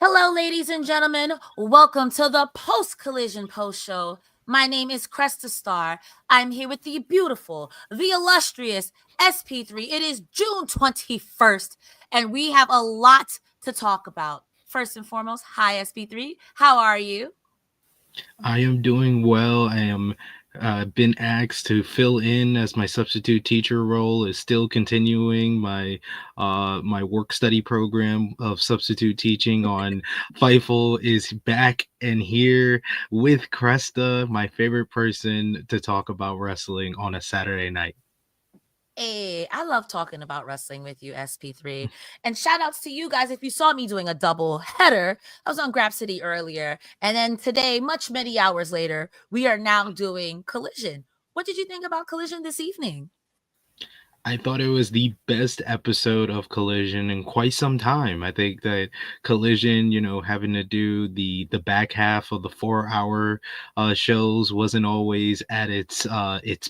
Hello, ladies and gentlemen. Welcome to the Post-Collision Post Show. My name is Cresta Star. I'm here with the beautiful, the illustrious SP3. It is June 21st, and we have a lot to talk about. First and foremost, hi, SP3. How are you? I am doing well. I am been asked to fill in as my substitute teacher role is still continuing. My work study program of substitute teaching on Fightful is back and here with Cresta, my favorite person to talk about wrestling on a Saturday night. Hey, I love talking about wrestling with you, SP3. And shout outs to you guys. If you saw me doing a double header, I was on Grab City earlier. And then today, many hours later, we are now doing Collision. What did you think about Collision this evening? I thought it was the best episode of Collision in quite some time. I think that Collision, having to do the back half of the 4 hour shows wasn't always at its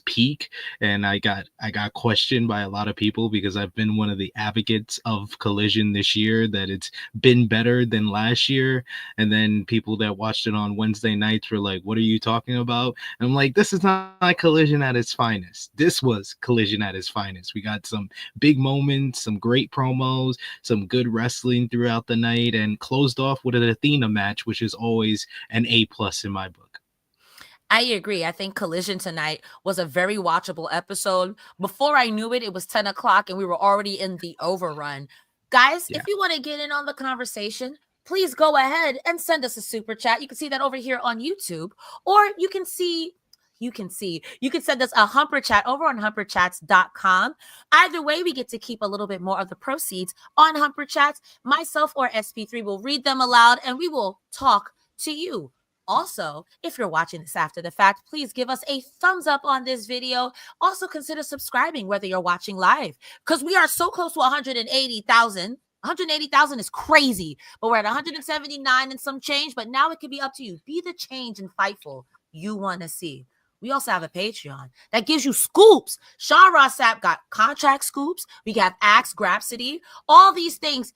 peak, and I got questioned by a lot of people because I've been one of the advocates of Collision this year that it's been better than last year, and then people that watched it on Wednesday nights were like, "What are you talking about?" And I'm like, "This is not Collision at its finest. This was Collision at its finest. We got some big moments, some great promos, some good wrestling throughout the night, and closed off with an Athena match, which is always an A+ in my book." I agree. I think Collision tonight was a very watchable episode. Before I knew it, it was 10 o'clock and we were already in the overrun. Guys, Yeah. if you want to get in on the conversation, please go ahead and send us a super chat. You can see that over here on YouTube, or you can send us a humper chat over on humperchats.com. Either way, we get to keep a little bit more of the proceeds on humper chats. Myself or SP3 will read them aloud and we will talk to you. Also, if you're watching this after the fact, please give us a thumbs up on this video. Also, consider subscribing whether you're watching live, because we are so close to 180,000. 180,000 is crazy, but we're at 179 and some change. But now it can be up to you. Be the change and Fightful you want to see. We also have a Patreon that gives you scoops. Sean Ross Sapp got contract scoops. We got Axe Grapsity, all these things.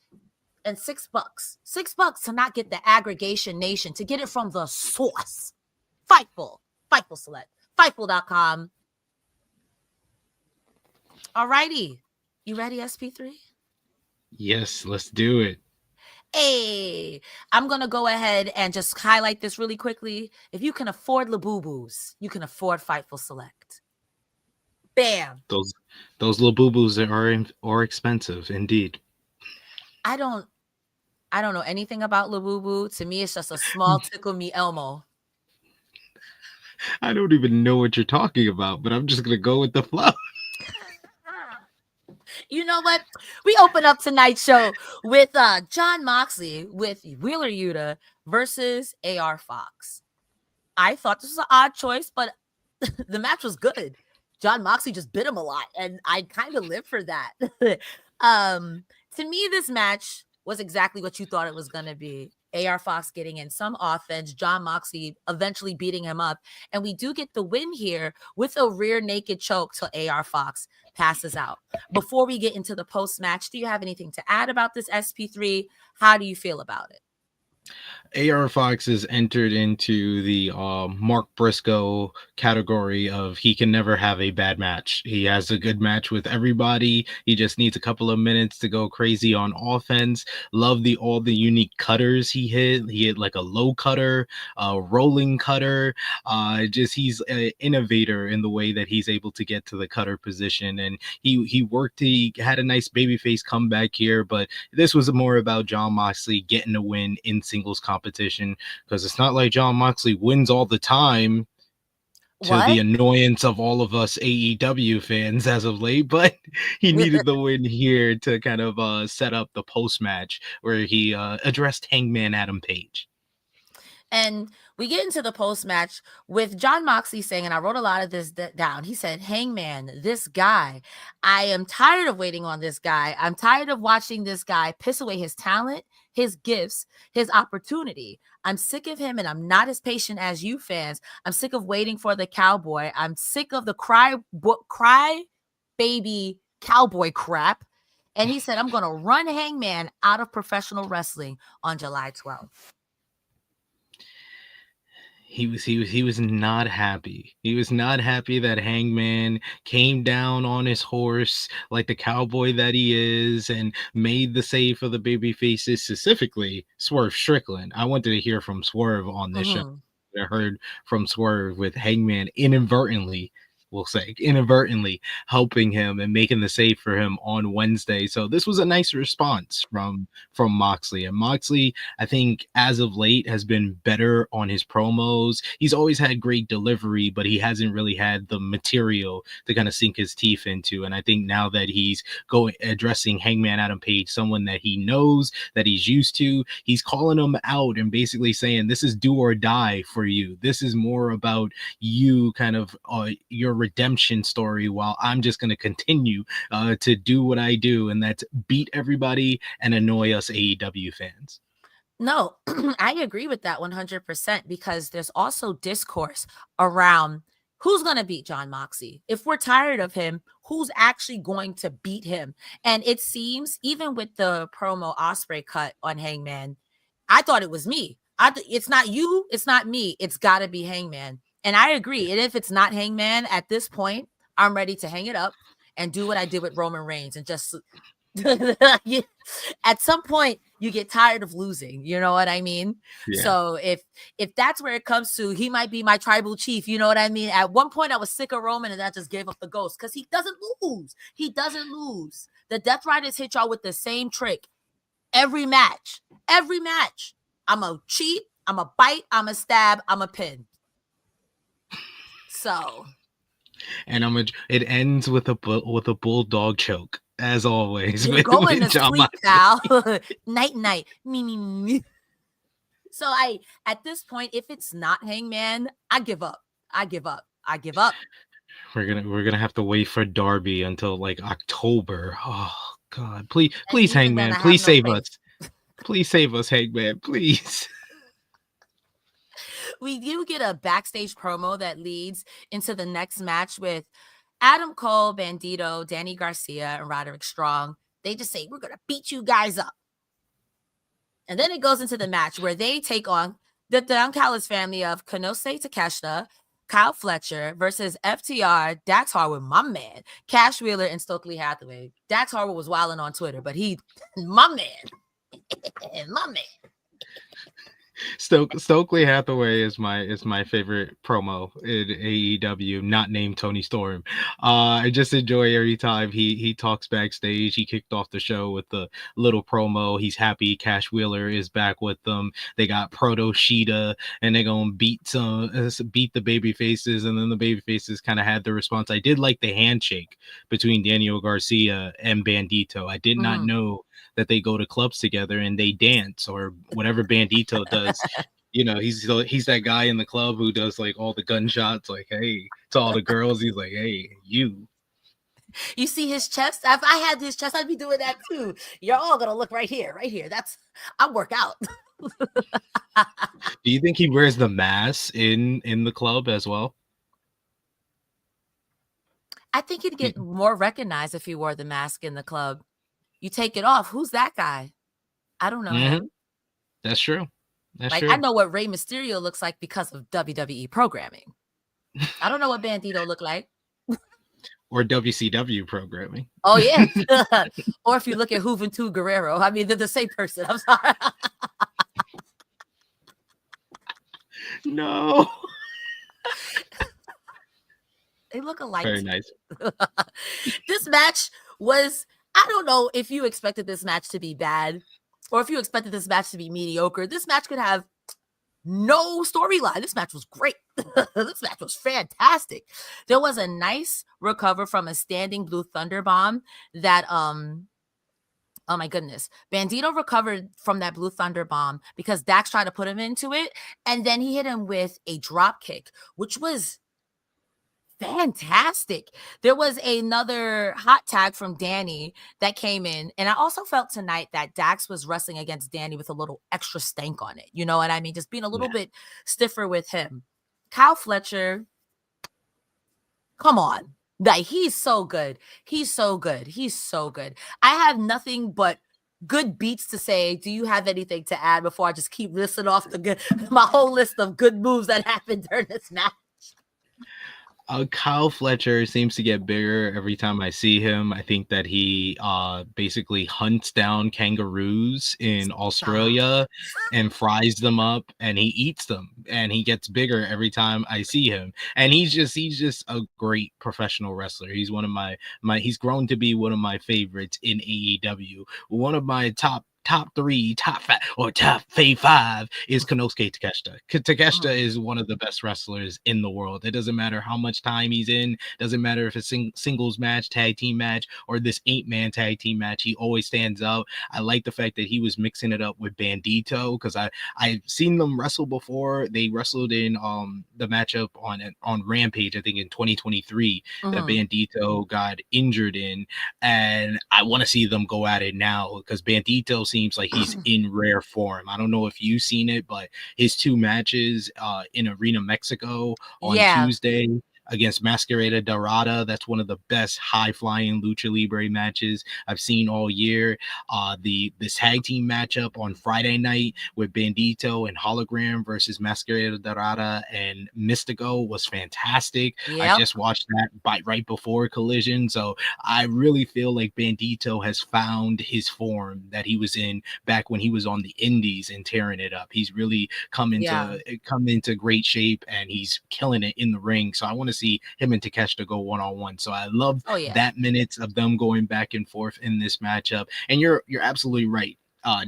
And $6 to not get the aggregation nation, to get it from the source. Fightful Select, Fightful.com. Alrighty, you ready, SP3? Yes, let's do it. Hey, I'm going to go ahead and just highlight this really quickly. If you can afford Labubu's, you can afford Fightful Select. Bam. Those little boo-boos are expensive indeed. I don't know anything about Labubu. To me, it's just a small tickle me Elmo. I don't even know what you're talking about, but I'm just gonna go with the flow. You know what? We open up tonight's show with Jon Moxley with Wheeler Yuta versus AR Fox. I thought this was an odd choice, but the match was good. Jon Moxley just bit him a lot, and I kind of live for that. To me, this match was exactly what you thought it was going to be. AR Fox getting in some offense, Jon Moxley eventually beating him up, and we do get the win here with a rear naked choke till AR Fox passes out. Before we get into the post match, do you have anything to add about this SP3? How do you feel about it? AR Fox has entered into the Mark Briscoe category of he can never have a bad match. He has a good match with everybody. He just needs a couple of minutes to go crazy on offense. Love all the unique cutters he hit. He hit like a low cutter, a rolling cutter. He's an innovator in the way that he's able to get to the cutter position. And he worked. He had a nice babyface comeback here, but this was more about Jon Moxley getting a win in singles competition, because it's not like Jon Moxley wins all the time to the annoyance of all of us AEW fans as of late, but he needed the win here to kind of set up the post match where he addressed Hangman Adam Page. And we get into the post match with Jon Moxley saying, and I wrote a lot of this down. He said, "Hangman, this guy, I am tired of waiting on this guy. I'm tired of watching this guy piss away his talent, his gifts, his opportunity. I'm sick of him, and I'm not as patient as you fans. I'm sick of waiting for the cowboy. I'm sick of the cry baby cowboy crap. And he said, I'm going to run Hangman out of professional wrestling on July 12th. He was not happy. He was not happy that Hangman came down on his horse like the cowboy that he is and made the save for the baby faces, specifically Swerve Strickland. I wanted to hear from Swerve on this show. I heard from Swerve with Hangman inadvertently helping him and making the save for him on Wednesday. So this was a nice response from Moxley. And Moxley, I think as of late, has been better on his promos. He's always had great delivery, but he hasn't really had the material to kind of sink his teeth into. And I think now that he's addressing Hangman Adam Page, someone that he knows, that he's used to, he's calling him out and basically saying, this is do or die for you. This is more about you kind of your redemption story, while I'm just going to continue to do what I do, and that's beat everybody and annoy us AEW fans. No, I agree with that 100%, because there's also discourse around who's going to beat Jon Moxley. If we're tired of him, who's actually going to beat him? And it seems, even with the promo Ospreay cut on Hangman, I thought it was me. It's not you, it's not me, it's got to be Hangman. And I agree. And if it's not Hangman at this point, I'm ready to hang it up and do what I did with Roman Reigns and just at some point you get tired of losing. You know what I mean? Yeah. So if that's where it comes to, he might be my tribal chief. You know what I mean? At one point I was sick of Roman and I just gave up the ghost because he doesn't lose. He doesn't lose. The Death Riders hit y'all with the same trick every match. Every match. I'm a cheat. I'm a bite. I'm a stab. I'm a pin. So, and it ends with a bulldog choke, as always. You're going to sleep, pal. Night. Me. So at this point, if it's not Hangman, I give up. We're gonna have to wait for Darby until like October. Oh God, please, Hangman, please save us. Please save us, Hangman, please. We do get a backstage promo that leads into the next match with Adam Cole, Bandito, Danny Garcia, and Roderick Strong. They just say, we're going to beat you guys up. And then it goes into the match where they take on the Don Callis family of Kanose Takeshita, Kyle Fletcher versus FTR, Dax Harwood, my man, Cash Wheeler, and Stokely Hathaway. Dax Harwood was wilding on Twitter, but my man. Stokely Hathaway is my favorite promo in AEW, not named Toni Storm. I just enjoy every time he talks backstage. He kicked off the show with the little promo. He's happy Cash Wheeler is back with them. They got Proto Sheeta, and they're gonna beat the baby faces, and then the baby faces kind of had the response. I did like the handshake between Daniel Garcia and Bandito. I did not know that they go to clubs together and they dance or whatever Bandito does. You know, he's that guy in the club who does like all the gunshots, like, hey, to all the girls. He's like, hey, you see his chest? If I had his chest, I'd be doing that too. You're all gonna look right here. I work out. Do you think he wears the mask in the club as well? I think he'd get more recognized if he wore the mask in the club. You take it off. Who's that guy? I don't know him. That's true. I know what Rey Mysterio looks like because of WWE programming. I don't know what Bandito look like. Or WCW programming. Oh, yeah. Or if you look at Juventud Guerrero. I mean, they're the same person. I'm sorry. No. They look alike. Very nice. This match was... I don't know if you expected this match to be bad or if you expected this match to be mediocre. This match could have no storyline. This match was great. This match was fantastic. There was a nice recover from a standing Blue Thunder bomb that, oh my goodness, Bandito recovered from that Blue Thunder bomb because Dax tried to put him into it. And then he hit him with a drop kick, which was fantastic. There was another hot tag from Danny that came in, and I also felt tonight that Dax was wrestling against Danny with a little extra stank on it. You know what I mean? Just being a little bit stiffer with him. Kyle Fletcher, come on. Like, he's so good. He's so good. He's so good. I have nothing but good beats to say. Do you have anything to add before I just keep listing off my whole list of good moves that happened during this match? Kyle Fletcher seems to get bigger every time I see him. I think that he basically hunts down kangaroos in Australia and fries them up, and he eats them, and he gets bigger every time I see him. And he's just a great professional wrestler. He's one of my he's grown to be one of my favorites in AEW. One of my top three, top five is Konosuke Takeshita. Takeshita is one of the best wrestlers in the world. It doesn't matter how much time he's in. Doesn't matter if it's singles match, tag team match, or this 8-man tag team match. He always stands out. I like the fact that he was mixing it up with Bandito, because I've seen them wrestle before. They wrestled in the matchup on Rampage, I think in 2023, that Bandito got injured in, and I want to see them go at it now, because Bandito seems like he's in rare form. I don't know if you've seen it, but his 2 matches in Arena Mexico on Tuesday against Masquerada Dorada, that's one of the best high-flying Lucha Libre matches I've seen all year. This tag team matchup on Friday night with Bandito and Hologram versus Masquerada Dorada and Mystico was fantastic. I just watched that right before Collision, so I really feel like Bandito has found his form that he was in back when he was on the Indies and tearing it up. He's really come into great shape, and he's killing it in the ring. So I want to see him and Takeshita go one-on-one. So I love that minutes of them going back and forth in this matchup. And you're absolutely right.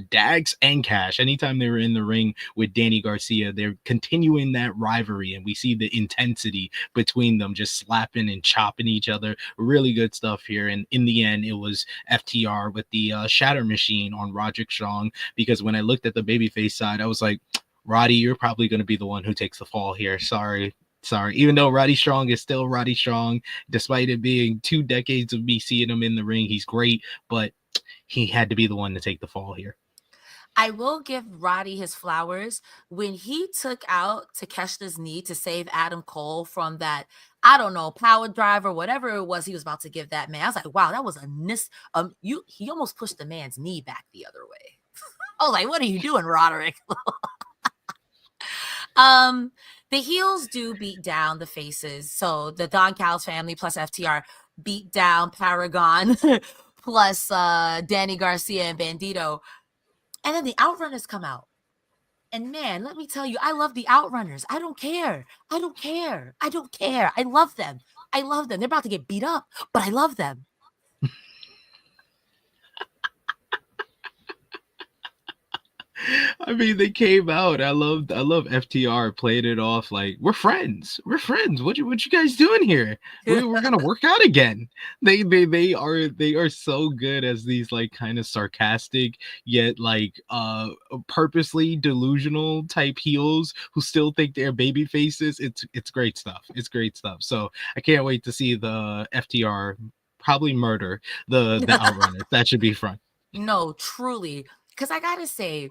Dax and Cash, anytime they were in the ring with Danny Garcia, they're continuing that rivalry, and we see the intensity between them, just slapping and chopping each other. Really good stuff here. And in the end, it was FTR with the Shatter Machine on Roderick Strong, because when I looked at the babyface side, I was like, Roddy, you're probably going to be the one who takes the fall here. Sorry. Even though Roddy Strong is still Roddy Strong, despite it being 2 decades of me seeing him in the ring, he's great, but he had to be the one to take the fall here. I will give Roddy his flowers. When he took out Takeshita's knee to save Adam Cole from that, I don't know, power drive or whatever it was he was about to give that man, I was like, wow, that was he almost pushed the man's knee back the other way. I was like, what are you doing, Roderick? The heels do beat down the faces. So the Don Callis family plus FTR beat down Paragon plus Danny Garcia and Bandito. And then the Outrunners come out. And man, let me tell you, I love the Outrunners. I don't care. I love them. They're about to get beat up, but I love them. I mean, they came out. I love FTR played it off like we're friends. What you guys doing here? We're gonna work out again. They are so good as these like kind of sarcastic yet like purposely delusional type heels who still think they're baby faces. It's great stuff. So I can't wait to see the FTR probably murder the Outrunners. That should be fun. No, truly, because I gotta say,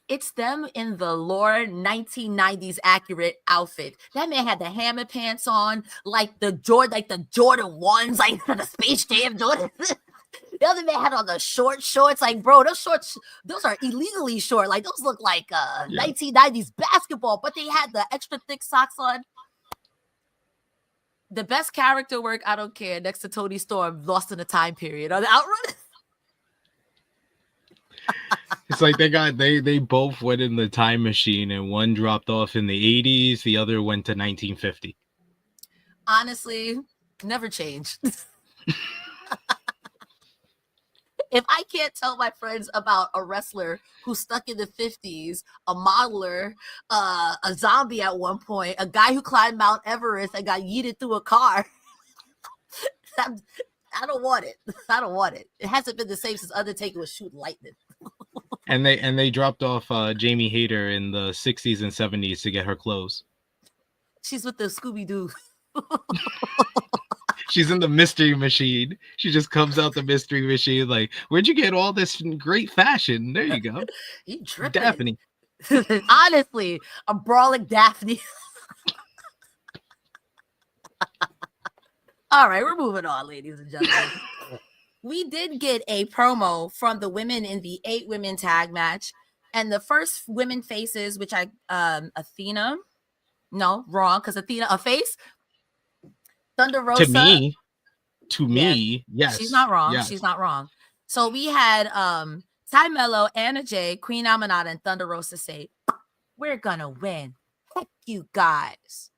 it's them in the lore 1990s accurate outfit. That man had the hammer pants on, like the Jordan 1s, like the Space Jam Jordan. The other man had on the shorts. Like, bro, those shorts, those are illegally short. Like, those look like 1990s basketball, but they had the extra thick socks on. The best character work, I don't care, next to Toni Storm, Lost in a Time Period on the Outrunners. It's like they both went in the time machine, and one dropped off in the 80s, the other went to 1950. Honestly, never changed. If I can't tell my friends about a wrestler who's stuck in the 50s, a modeler, a zombie at one point, a guy who climbed Mount Everest and got yeeted through a car, I don't want it. It hasn't been the same since Undertaker was shooting lightning. And they dropped off Jamie Hayter in the 60s and 70s to get her clothes. She's with the Scooby-Doo. She's in the mystery machine. She just comes out the mystery machine like, where'd you get all this great fashion? There you go. You tripping. Daphne. Honestly, I'm brawling Daphne. All right, we're moving on, ladies and gentlemen. We did get a promo from the women in the 8-women tag match, and the first women faces, which Athena, no, wrong, because Athena a face, Thunder Rosa. To me, yes, she's not wrong. yes. She's not wrong. So we had Ty Melo, Anna Jay, Queen Aminata, and Thunder Rosa say, "We're gonna win. Heck you guys."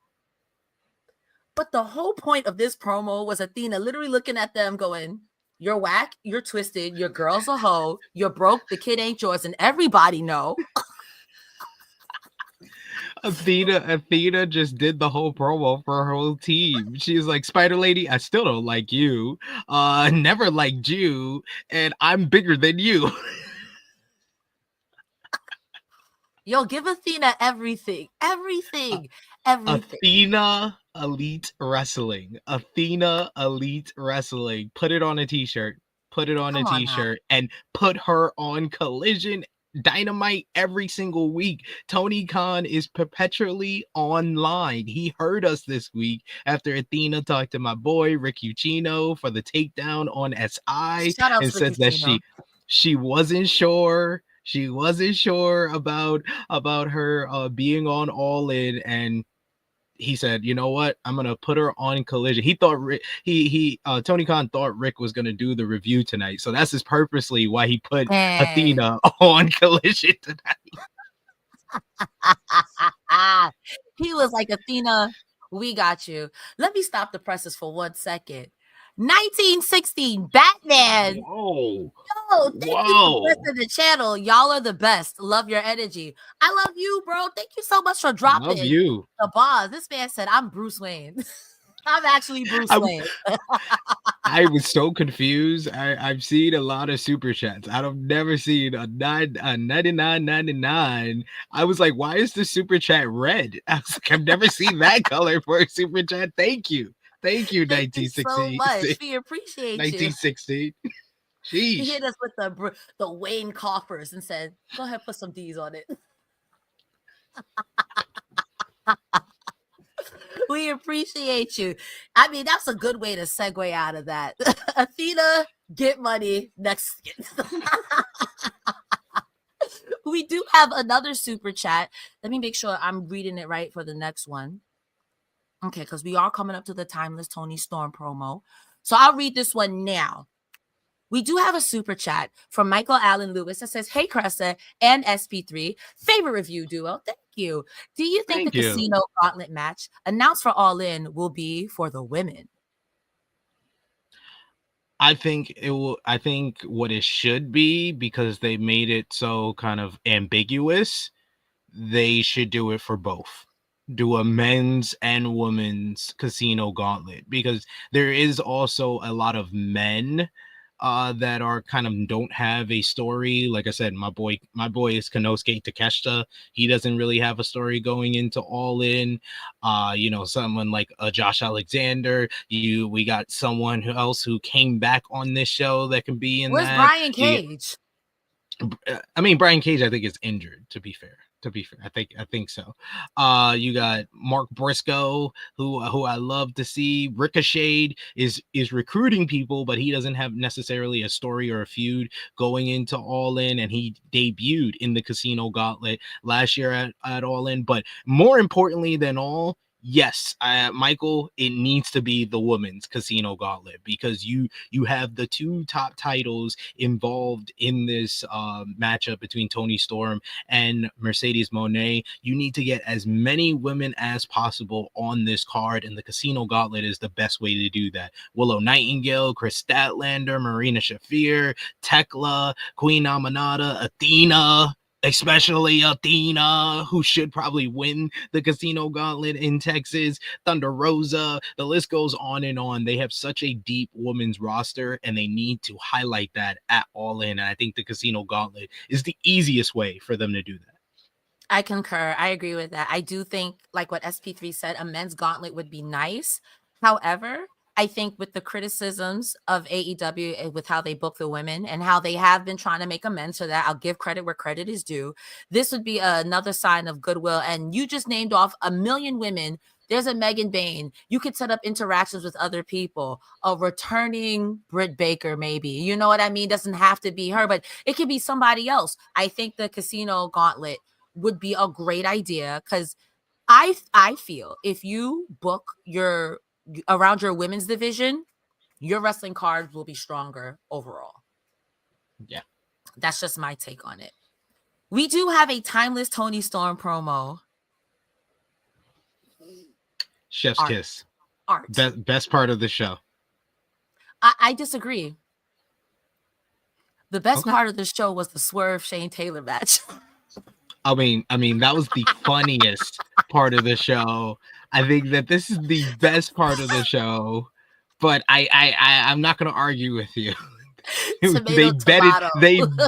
But the whole point of this promo was Athena literally looking at them going, "You're whack, you're twisted, your girl's a hoe, you're broke, the kid ain't yours, and everybody know." Athena just did the whole promo for her whole team. She's like, Spider Lady, I still don't like you. Never liked you, and I'm bigger than you. Yo, give Athena everything. Athena Elite Wrestling. Athena Elite Wrestling. Put it on a t-shirt. And put her on Collision Dynamite every single week. Tony Khan is perpetually online. He heard us this week after Athena talked to my boy Rick Ucchino for the takedown on SI and said that she wasn't sure. She wasn't sure about her being on All In, and he said, "You know what? I'm gonna put her on Collision." He thought Tony Khan thought Rick was gonna do the review tonight, so that's purposely why he put Athena on Collision tonight. He was like, "Athena, we got you." Let me stop the presses for 1 second. 1916 Batman. Whoa. Yo, thank you for blessing the channel. Y'all are the best. Love your energy. I love you, bro. Thank you so much for dropping the bars. This man said, "I'm Bruce Wayne." I'm actually Bruce Wayne. I was so confused. I've seen a lot of super chats. I've never seen a 99.99. I was like, why is the super chat red? I was like, I've never seen that color for a super chat. Thank you. Thank you, 1916. Thank you so much. We appreciate 1916. He hit us with the Wayne coffers and said, "Go ahead, put some D's on it." We appreciate you. I mean, that's a good way to segue out of that. Athena, get money. Next. We do have another super chat. Let me make sure I'm reading it right for the next one. Okay, because we are coming up to the Timeless Toni Storm promo. So I'll read this one now. We do have a super chat from Michael Allen Lewis that says, "Hey, Cresta and SP3, favorite review duo. Thank you. Do you think the Casino Gauntlet match announced for All In will be for the women?" I think it will. I think what it should be, because they made it so kind of ambiguous, they should do it for both. Do a men's and women's Casino Gauntlet, because there is also a lot of men that are kind of don't have a story. Like I said, my boy is Konosuke Takeshita. He doesn't really have a story going into All In. Someone like Josh Alexander. We got someone else who came back on this show that can be in. Where's that. Brian Cage? Brian Cage, I think, is injured, to be fair, I think so. You got Mark Briscoe, who I love to see. Ricochet is recruiting people, but he doesn't have necessarily a story or a feud going into All In, and he debuted in the Casino Gauntlet last year at All In. But more importantly than all, yes, Michael, it needs to be the women's Casino Gauntlet, because you have the two top titles involved in this matchup between Toni Storm and Mercedes Moné. You need to get as many women as possible on this card, and the Casino Gauntlet is the best way to do that. Willow Nightingale, Kris Statlander, Marina Shafir, Thekla, Queen Aminata, Athena, especially Athena, who should probably win the Casino Gauntlet in Texas, Thunder Rosa, the list goes on and on. They have such a deep women's roster, and they need to highlight that at All In. And I think the Casino Gauntlet is the easiest way for them to do that. I concur. I agree with that. I do think, like what SP3 said, a men's gauntlet would be nice. However, I think with the criticisms of AEW with how they book the women and how they have been trying to make amends for that, I'll give credit where credit is due. This would be another sign of goodwill. And you just named off a million women There's a Megan Bayne. You could set up interactions with other people. A returning Britt Baker, maybe. You know what I mean? Doesn't have to be her, but it could be somebody else. I think the casino gauntlet would be a great idea because I feel if you book around your women's division, your wrestling cards will be stronger overall. Yeah. That's just my take on it. We do have a timeless Toni Storm promo. Chef's kiss. Art. Best part of the show. I disagree. The best part of the show was the Swerve Shane Taylor match. I mean, that was the funniest part of the show. I think that this is the best part of the show, but I'm not going to argue with you. They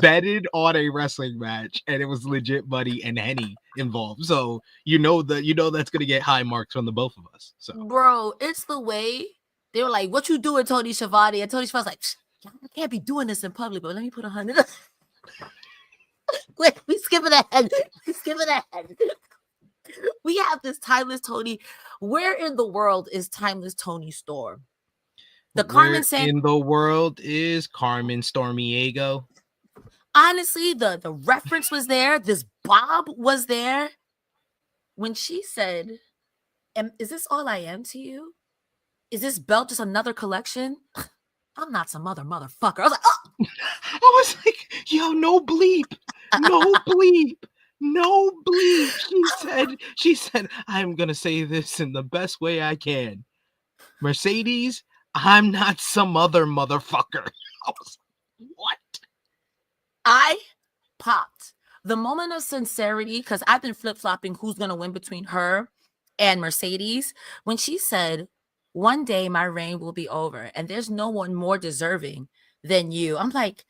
betted on a wrestling match, and it was legit money and Henny involved. So you know that's gonna get high marks from the both of us. So, bro, it's the way they were like, "What you doing, Tony Schiavone?" And Tony Schiavone's like, "I can't be doing this in public, but let me put 100." Wait, we skipping ahead. We have this timeless Toni. Where in the world is timeless Toni Storm? Carmen in the world is Carmen Stormiego. Honestly, the reference was there. This Bob was there. When she said, "Is this all I am to you? Is this belt just another collection? I'm not some other motherfucker." I was like, "Oh!" I was like, "Yo, no bleep, no bleep." No bleep. She said, "I'm gonna say this in the best way I can. Mercedes, I'm not some other motherfucker." I was like, what? I popped. The moment of sincerity, because I've been flip-flopping who's going to win between her and Mercedes. When she said, "One day my reign will be over, and there's no one more deserving than you." I'm like,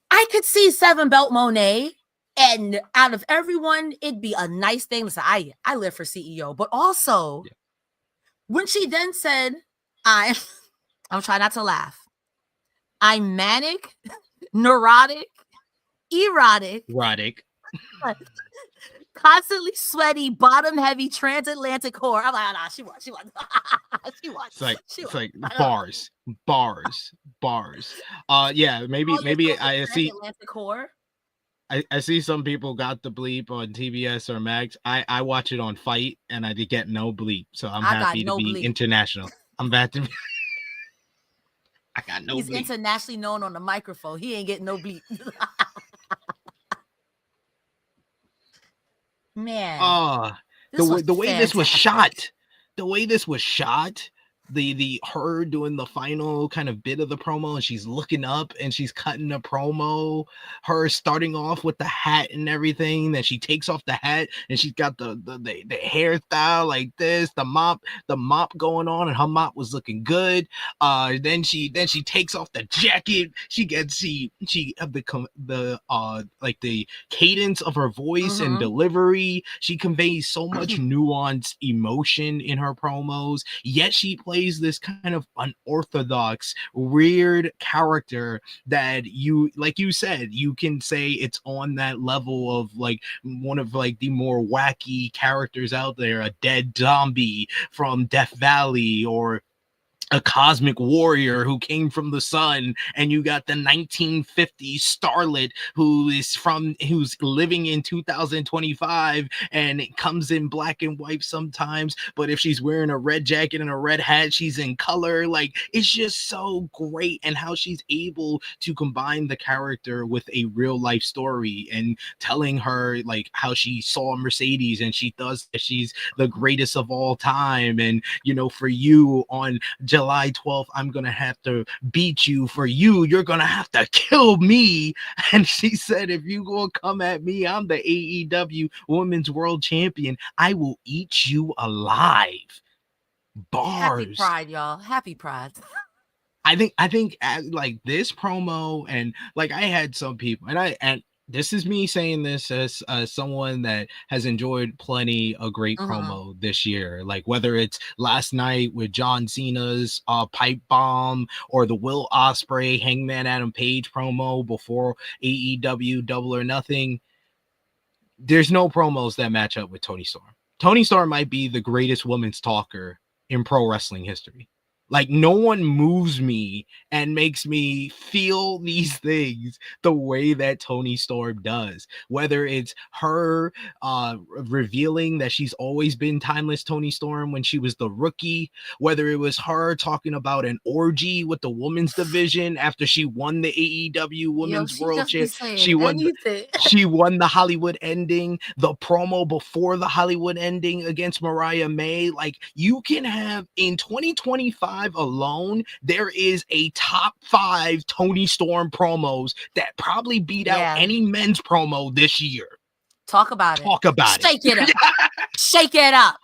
I could see 7-belt Monet, and out of everyone, it'd be a nice thing. Listen, I live for CEO, but also, when she then said, I'm trying not to laugh. I'm manic, neurotic, erotic, constantly sweaty, bottom heavy, transatlantic whore. I'm like, "Oh, no, she won. She won." It's like bars. Yeah, maybe I see. Transatlantic whore. I see some people got the bleep on TBS or Max. I watch it on Fight, and I did get no bleep, so I'm happy to be international. I'm back to. I got no bleep. He's internationally known on the microphone. He ain't getting no bleep. Man. The way this was shot. The way this was shot. Her doing the final kind of bit of the promo, and she's looking up and she's cutting a promo, her starting off with the hat and everything, then she takes off the hat and she's got the hairstyle like this, the mop going on, and her mop was looking good. Then she takes off the jacket. She the like the cadence of her voice and delivery. She conveys so much nuanced emotion in her promos, yet she plays this kind of unorthodox, weird character that like you said, you can say it's on that level of like one of like the more wacky characters out there, a dead zombie from Death Valley, or a cosmic warrior who came from the sun, and you got the 1950s starlet who's living in 2025, and it comes in black and white sometimes, but if she's wearing a red jacket and a red hat, she's in color. Like, it's just so great, and how she's able to combine the character with a real life story and telling her like how she saw Mercedes and she does that she's the greatest of all time, and for you on July 12th, I'm gonna have to beat you. For you're gonna have to kill me. And she said, if you gonna come at me, I'm the AEW Women's World Champion. I will eat you alive. Bars. Happy Pride, y'all. Happy Pride. I think like this promo, and like I had some people, and this is me saying this as someone that has enjoyed plenty of great promo this year. Like whether it's last night with John Cena's pipe bomb, or the Will Ospreay Hangman Adam Page promo before AEW Double or Nothing. There's no promos that match up with Toni Storm. Toni Storm might be the greatest women's talker in pro wrestling history. Like, no one moves me and makes me feel these things the way that Toni Storm does. Whether it's her revealing that she's always been timeless Toni Storm when she was the rookie, whether it was her talking about an orgy with the women's division after she won the AEW Women's World Championship. She won the Hollywood ending, the promo before the Hollywood ending against Mariah May. Like, you can have in 2025 alone, there is a top 5 Toni Storm promos that probably beat out any men's promo this year. Talk about it. Shake it up. Shake it up.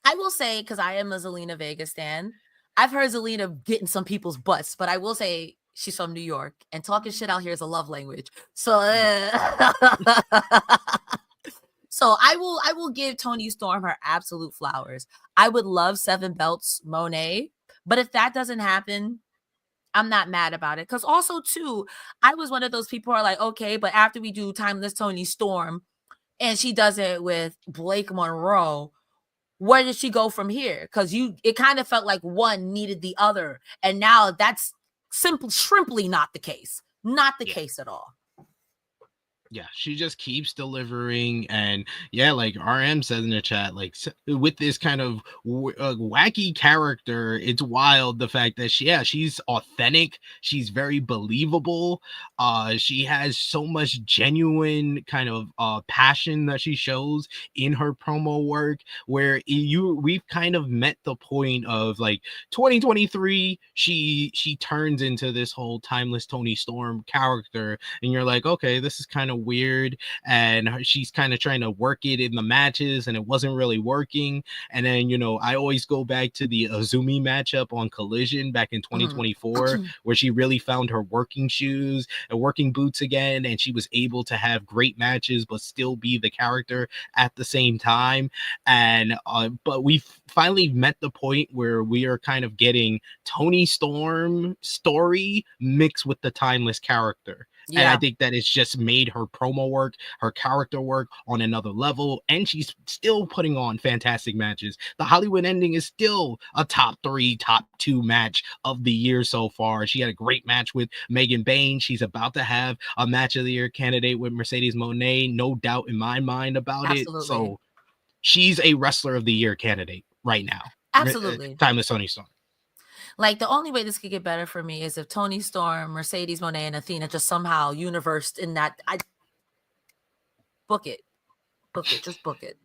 I will say, because I am a Zelina Vega stan, I've heard Zelina getting some people's butts, but I will say she's from New York, and talking shit out here is a love language. So, so I will give Toni Storm her absolute flowers. I would love 7 belts Monet, but if that doesn't happen, I'm not mad about it. Because also, too, I was one of those people who are like, okay, but after we do Timeless Toni Storm, and she does it with Blake Monroe, where does she go from here? Because it kind of felt like one needed the other. And now that's simply not the case. Not the case at all. Yeah, she just keeps delivering. And yeah, like RM says in the chat, like, with this kind of wacky character, it's wild the fact that she's authentic, she's very believable, she has so much genuine kind of passion that she shows in her promo work, where we've kind of met the point of like 2023, she turns into this whole timeless Toni Storm character, and you're like, okay, this is kind of weird, and she's kind of trying to work it in the matches, and it wasn't really working. And then, I always go back to the Azumi matchup on Collision back in 2024, where she really found her working shoes and working boots again, and she was able to have great matches but still be the character at the same time. And but we finally met the point where we are kind of getting Toni Storm story mixed with the timeless character. Yeah. And I think that it's just made her promo work, her character work on another level. And she's still putting on fantastic matches. The Hollywood ending is still a top 3, top 2 match of the year so far. She had a great match with Megan Bayne. She's about to have a match of the year candidate with Mercedes Moné. No doubt in my mind about it. So she's a wrestler of the year candidate right now. Absolutely. Timeless Toni Storm. Like, the only way this could get better for me is if Toni Storm, Mercedes Moné, and Athena just somehow universed in that. Book it. Just book it.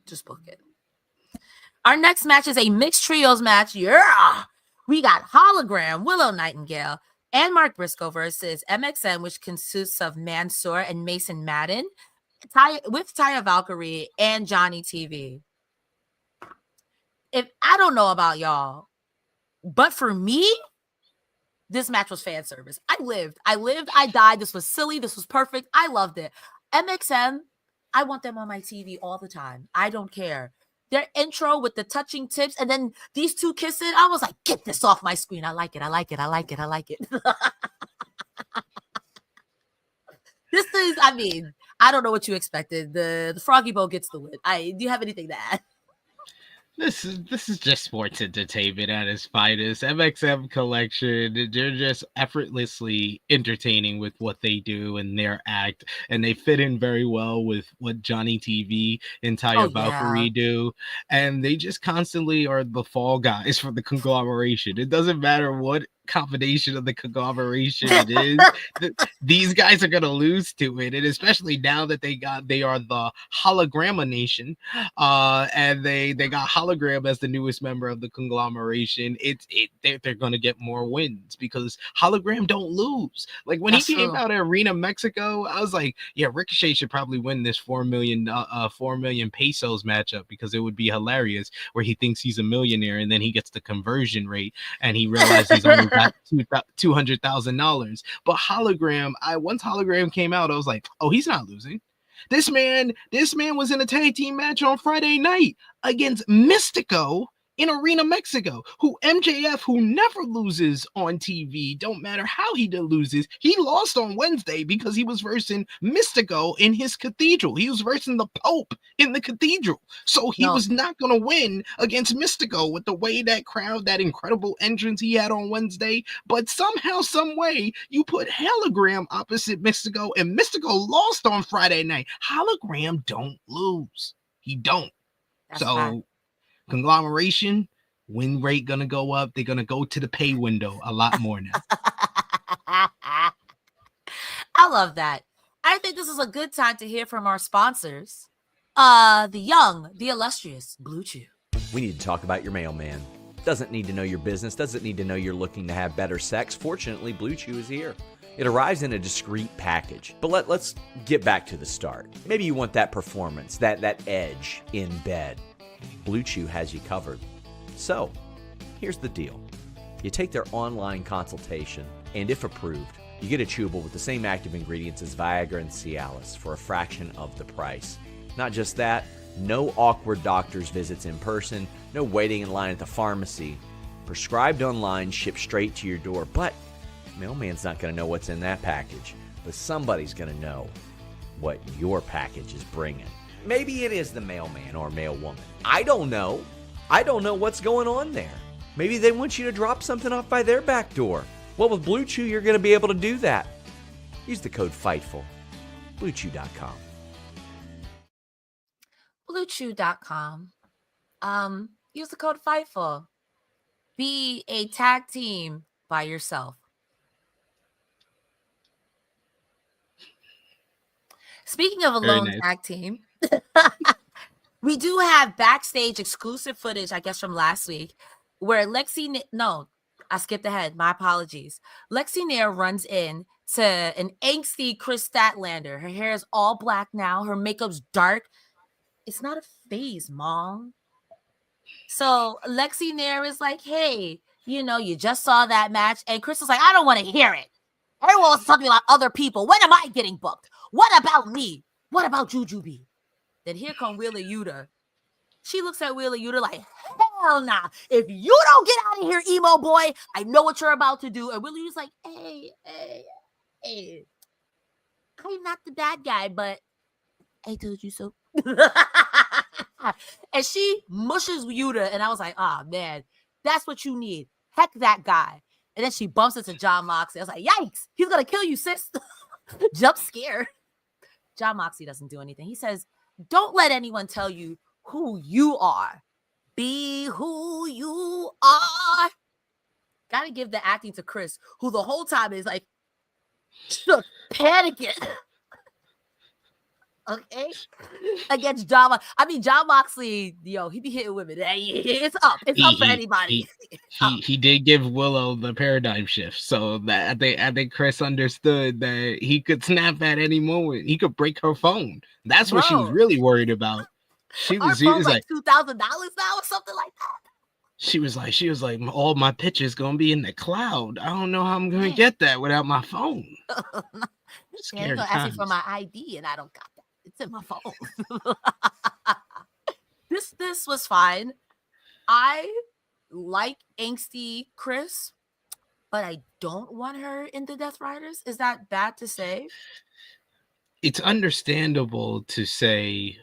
Our next match is a mixed trios match. Yeah. We got Hologram, Willow Nightingale, and Mark Briscoe versus MXM, which consists of Mansoor and Mason Madden, with Taya Valkyrie and Johnny TV. I don't know about y'all, but for me, this match was fan service. I lived, I died. This was silly. This was perfect. I loved it. MXM, I want them on my TV all the time. I don't care. Their intro with the touching tips and then these two kissing, I was like, get this off my screen. I like it. This is, I don't know what you expected. The Froggy Bow gets the win. Do you have anything to add? This is just sports entertainment at its finest. MXM Collection, they're just effortlessly entertaining with what they do and their act, and they fit in very well with what Johnny TV and Taya Valkyrie do, and they just constantly are the fall guys for the conglomeration. It doesn't matter what combination of the conglomeration it is. These guys are gonna lose to it, and especially now that they are the Hologramma Nation, and they got Hologram as the newest member of the conglomeration. They're gonna get more wins because Hologram don't lose. Like when he came out at Arena Mexico, I was like, yeah, Ricochet should probably win this 4 million pesos matchup because it would be hilarious where he thinks he's a millionaire and then he gets the conversion rate and he realizes he's only got $200,000. But Hologram, once Hologram came out, I was like, oh, he's not losing. This man was in a tag team match on Friday night against Mystico in Arena Mexico, who MJF, who never loses on TV, don't matter how he loses, he lost on Wednesday because he was versing Mystico in his cathedral. He was versing the Pope in the cathedral. So he was not going to win against Mystico with the way that crowd, that incredible entrance he had on Wednesday. But somehow, some way, you put Hologram opposite Mystico, and Mystico lost on Friday night. Hologram don't lose. He don't. That's fine. Conglomeration, win rate gonna go up. They're gonna go to the pay window a lot more now. I love that. I think this is a good time to hear from our sponsors. The young, the illustrious Blue Chew. We need to talk about your mailman. Doesn't need to know your business, doesn't need to know you're looking to have better sex. Fortunately, Blue Chew is here. It arrives in a discreet package. But let's get back to the start. Maybe you want that performance, that edge in bed. Blue Chew has you covered. So, here's the deal. You take their online consultation, and if approved, you get a chewable with the same active ingredients as Viagra and Cialis for a fraction of the price. Not just that, no awkward doctor's visits in person, no waiting in line at the pharmacy. Prescribed online, shipped straight to your door. But mailman's not going to know what's in that package. But somebody's going to know what your package is bringing. Maybe it is the mailman or mailwoman. I don't know. I don't know what's going on there. Maybe they want you to drop something off by their back door. Well, with Blue Chew, you're going to be able to do that. Use the code FIGHTFUL. BlueChew.com. BlueChew.com. Use the code FIGHTFUL. Be a tag team by yourself. Speaking of a lone tag team, we do have backstage exclusive footage, I guess, from last week, where I skipped ahead. My apologies. Lexi Nair runs in to an angsty Chris Statlander. Her hair is all black now. Her makeup's dark. It's not a phase, Mom. So Lexi Nair is like, hey, you just saw that match. And Chris is like, I don't want to hear it. Everyone was talking about other people. When am I getting booked? What about me? What about Jujubee? Then here come Wheeler Yuta. She looks at Wheeler Yuta like, hell nah. If you don't get out of here, emo boy, I know what you're about to do. And Wheeler Yuta's like, hey. I'm not the bad guy, but I told you so. And she mushes Yuta. And I was like, man, that's what you need. Heck that guy. And then she bumps into Jon Moxley. I was like, yikes. He's going to kill you, sis. Jump scare. Jon Moxley doesn't do anything. He says, don't let anyone tell you who you are. Be who you are. Gotta give the acting to Chris, who the whole time is like panicking. Okay? Against Jon Moxley, he be hitting women. It's up. It's up for anybody. He did give Willow the paradigm shift. So that I think Chris understood that he could snap at any moment. He could break her phone. That's what she was really worried about. She was like $2,000 now or something like that. She was like, all my pictures gonna be in the cloud. I don't know how I'm gonna get that without my phone. They're gonna ask me for my ID, and I don't got that. It's in my phone. This was fine. I like angsty Chris, but I don't want her in the Death Riders. Is that bad to say? It's understandable to say,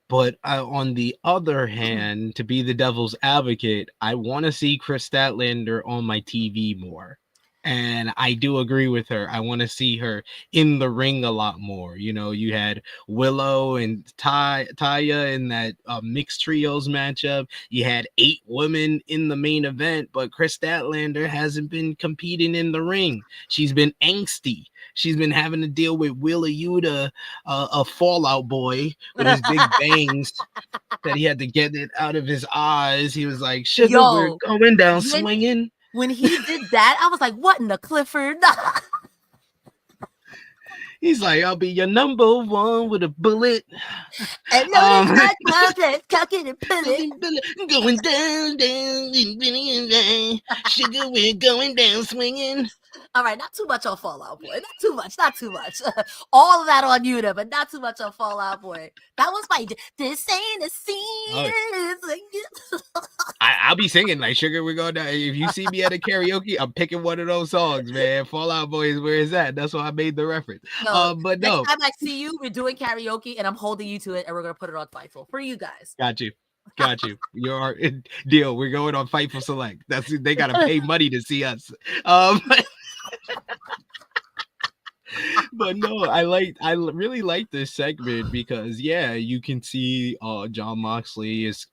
but on the other hand, to be the devil's advocate, I want to see Chris Statlander on my TV more. And I do agree with her. I want to see her in the ring a lot more. You had Willow and Taya in that mixed trios matchup. You had 8 women in the main event, but Chris Statlander hasn't been competing in the ring. She's been angsty. She's been having to deal with Wheeler Yuta, a Fallout Boy with his big bangs that he had to get it out of his eyes. He was like, sugar, we're going down swinging. When he did that, I was like, what in the Clifford? He's like, I'll be your number one with a bullet. And cocky and bullet. Going down, sugar, we're going down swinging. All right, not too much on Fallout Boy. Not too much. All of that on you, but not too much on Fallout Boy. That was my. This ain't a scene. I'll be singing like Sugar. We're going down. If you see me at a karaoke, I'm picking one of those songs, man. Fallout Boy is where it's at. That's why I made the reference. But next time I see you, we're doing karaoke, and I'm holding you to it, and we're gonna put it on Fightful for you guys. Got you. You're deal. We're going on Fightful Select. They gotta pay money to see us. But no, I really like this segment because you can see Jon Moxley is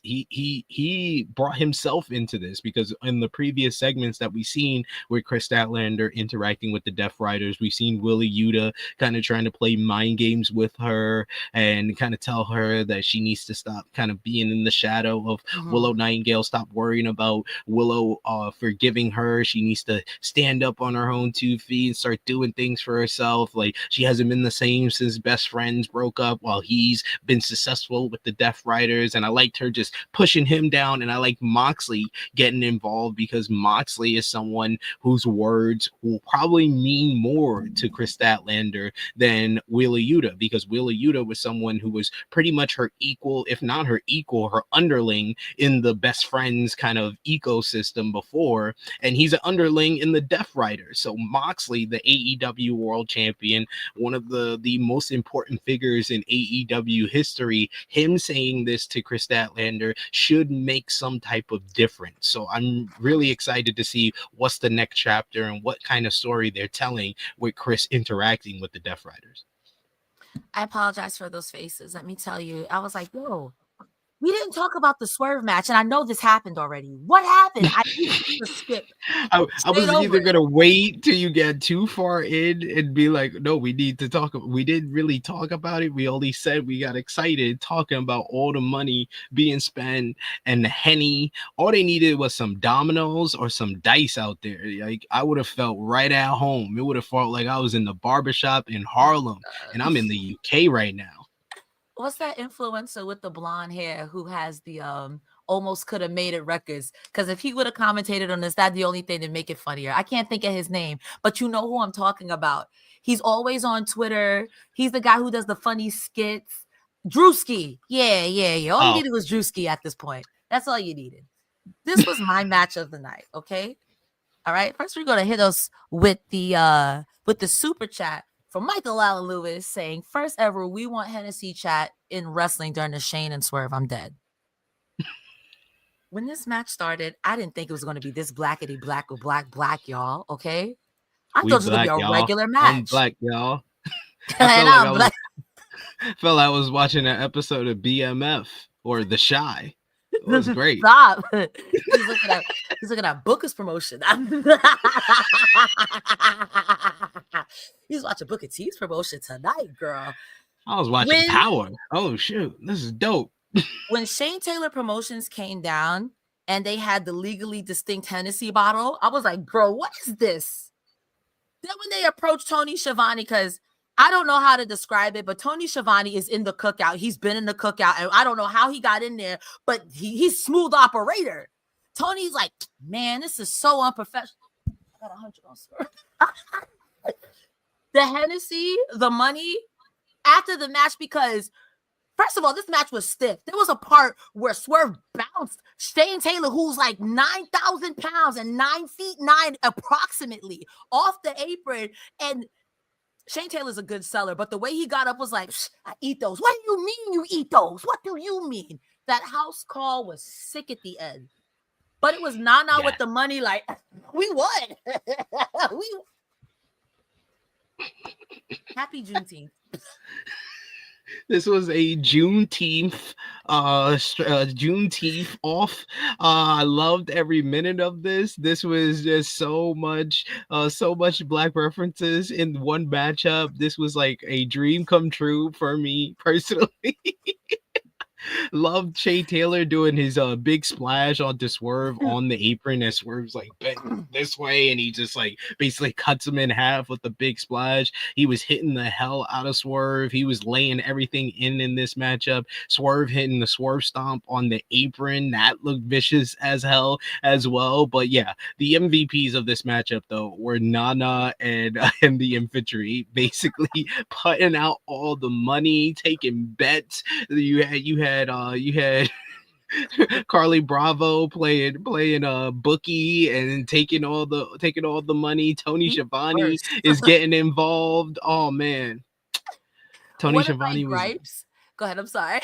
he brought himself into this, because in the previous segments that we've seen with Kris Statlander interacting with the Death Riders, we've seen Wheeler Yuta kind of trying to play mind games with her and kind of tell her that she needs to stop kind of being in the shadow of Willow Nightingale, stop worrying about Willow forgiving her. She needs to stand up on her own 2 feet and start doing things for herself. Like, she hasn't been the same since Best Friends broke up, while he's been successful with the Death Riders. And I liked her just pushing him down, and I like Moxley getting involved, because Moxley is someone whose words will probably mean more to Kris Statlander than Wheeler Yuta, because Wheeler Yuta was someone who was pretty much her equal, if not her equal, her underling in the Best Friends kind of ecosystem before, and he's an underling in the Death Riders. So Moxley, the AEW World Champion, one of the most important figures in AEW history, him saying this to Kris Statlander should make some type of difference. So I'm really excited to see what's the next chapter and what kind of story they're telling with Kris interacting with the Death Riders. I apologize for those faces. Let me tell you, I was like, whoa. We didn't talk about the Swerve match, and I know this happened already. What happened? I used to skip. I was either going to wait till you get too far in and be like, no, we need to talk. We didn't really talk about it. We only said we got excited talking about all the money being spent and the Henny. All they needed was some dominoes or some dice out there. Like, I would have felt right at home. It would have felt like I was in the barbershop in Harlem, and I'm in the UK right now. What's that influencer with the blonde hair who has the almost could have made it records? Because if he would have commentated on this, that's the only thing to make it funnier. I can't think of his name, but you know who I'm talking about. He's always on Twitter. He's the guy who does the funny skits. Drewski. Yeah. All you needed was Drewski at this point. That's all you needed. This was my match of the night, okay? All right. First, we're going to hit us with the super chat from Michael Allen Lewis saying, first ever, we want Hennessy chat in wrestling during the Shane and Swerve. I'm dead. When this match started, I didn't think it was going to be this blackety black or black, y'all. Okay. I thought it was going to be a regular match. I'm black, y'all. I felt like I was watching an episode of BMF or The Shy. It was great. Stop. He's looking at Booker's promotion. He's watching Booker T's promotion tonight, girl. I was watching Power. Oh, shoot. This is dope. When Shane Taylor Promotions came down and they had the legally distinct Hennessy bottle, I was like, bro, what is this? Then when they approached Tony Schiavone, because I don't know how to describe it, but Tony Schiavone is in the cookout. He's been in the cookout, and I don't know how he got in there, but he's smooth operator. Tony's like, man, this is so unprofessional. I got 100 on Swerve. The Hennessy, the money, after the match, because first of all, this match was stiff. There was a part where Swerve bounced Shane Taylor, who's like 9,000 pounds and 9'9" approximately, off the apron, and Shane Taylor's a good seller, but the way he got up was like, I eat those. What do you mean you eat those? What do you mean? That house call was sick at the end. But it was Nana with the money, like, we won. Happy Juneteenth. This was a Juneteenth off. I loved every minute of this. This was just so much black references in one matchup. This was like a dream come true for me personally. Loved Shea Taylor doing his big splash onto Swerve on the apron, as Swerve's like bent this way, and he just like basically cuts him in half with the big splash. He was hitting the hell out of Swerve. He was laying everything in this matchup. Swerve hitting the Swerve stomp on the apron. That looked vicious as hell as well. But yeah, the MVPs of this matchup though were Nana and the Infantry, basically putting out all the money, taking bets. You had Carly Bravo playing bookie and taking all the money. Tony Schiavone is getting involved. Oh man, Tony Schiavone was. Gripes? Go ahead. I'm sorry.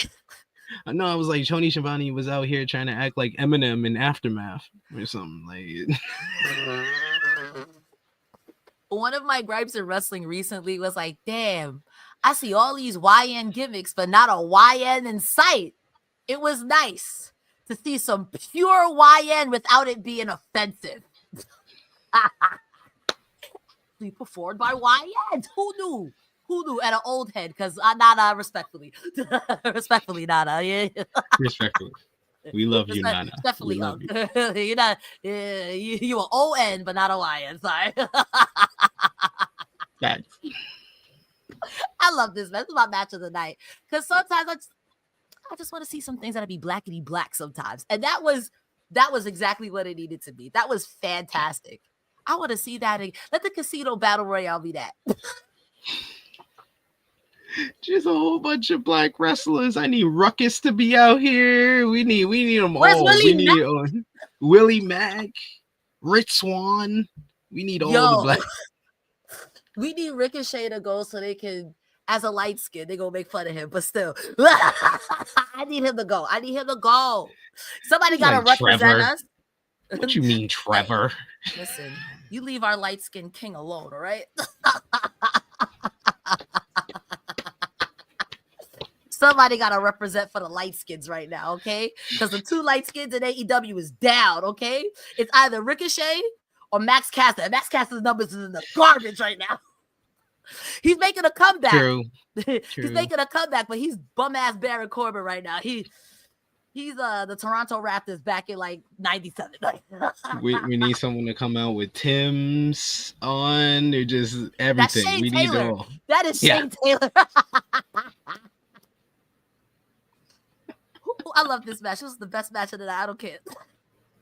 I know, I was like, Tony Schiavone was out here trying to act like Eminem in Aftermath or something like. One of my gripes in wrestling recently was like, damn, I see all these YN gimmicks, but not a YN in sight. It was nice to see some pure YN without it being offensive. We performed by YN. Who knew? Who knew? At an old head, because Nana, respectfully. Respectfully, Nana. Yeah. Respectfully. We love you, Nana. Definitely. You're not, you an ON, but not a YN. Sorry. I love this match. This is my match of the night. Because sometimes I just want to see some things that'll be blackety black sometimes. And that was exactly what it needed to be. That was fantastic. I want to see that. Let the Casino Battle Royale be that. Just a whole bunch of black wrestlers. I need Ruckus to be out here. We need them all. We need Willie Mack, Rich Swann. We need all the black. We need Ricochet to go so they can, as a light skin, they're going to make fun of him, but still. I need him to go. Somebody got to represent Trevor. us. What you mean, Trevor? Listen, you leave our light skinned king alone, all right? Somebody got to represent for the light skins right now, okay? Because the two light skins in AEW is down, okay? It's either Ricochet or Max Caster. Max Caster's numbers is in the garbage right now. He's making a comeback. True. He's making a comeback, but he's bum-ass Baron Corbin right now. He's the Toronto Raptors back in like 97. we need someone to come out with Tim's on. They're just everything. That's Shane we Taylor. need it all. That is Shane Taylor. I love this match. This was the best match of the night. I don't care.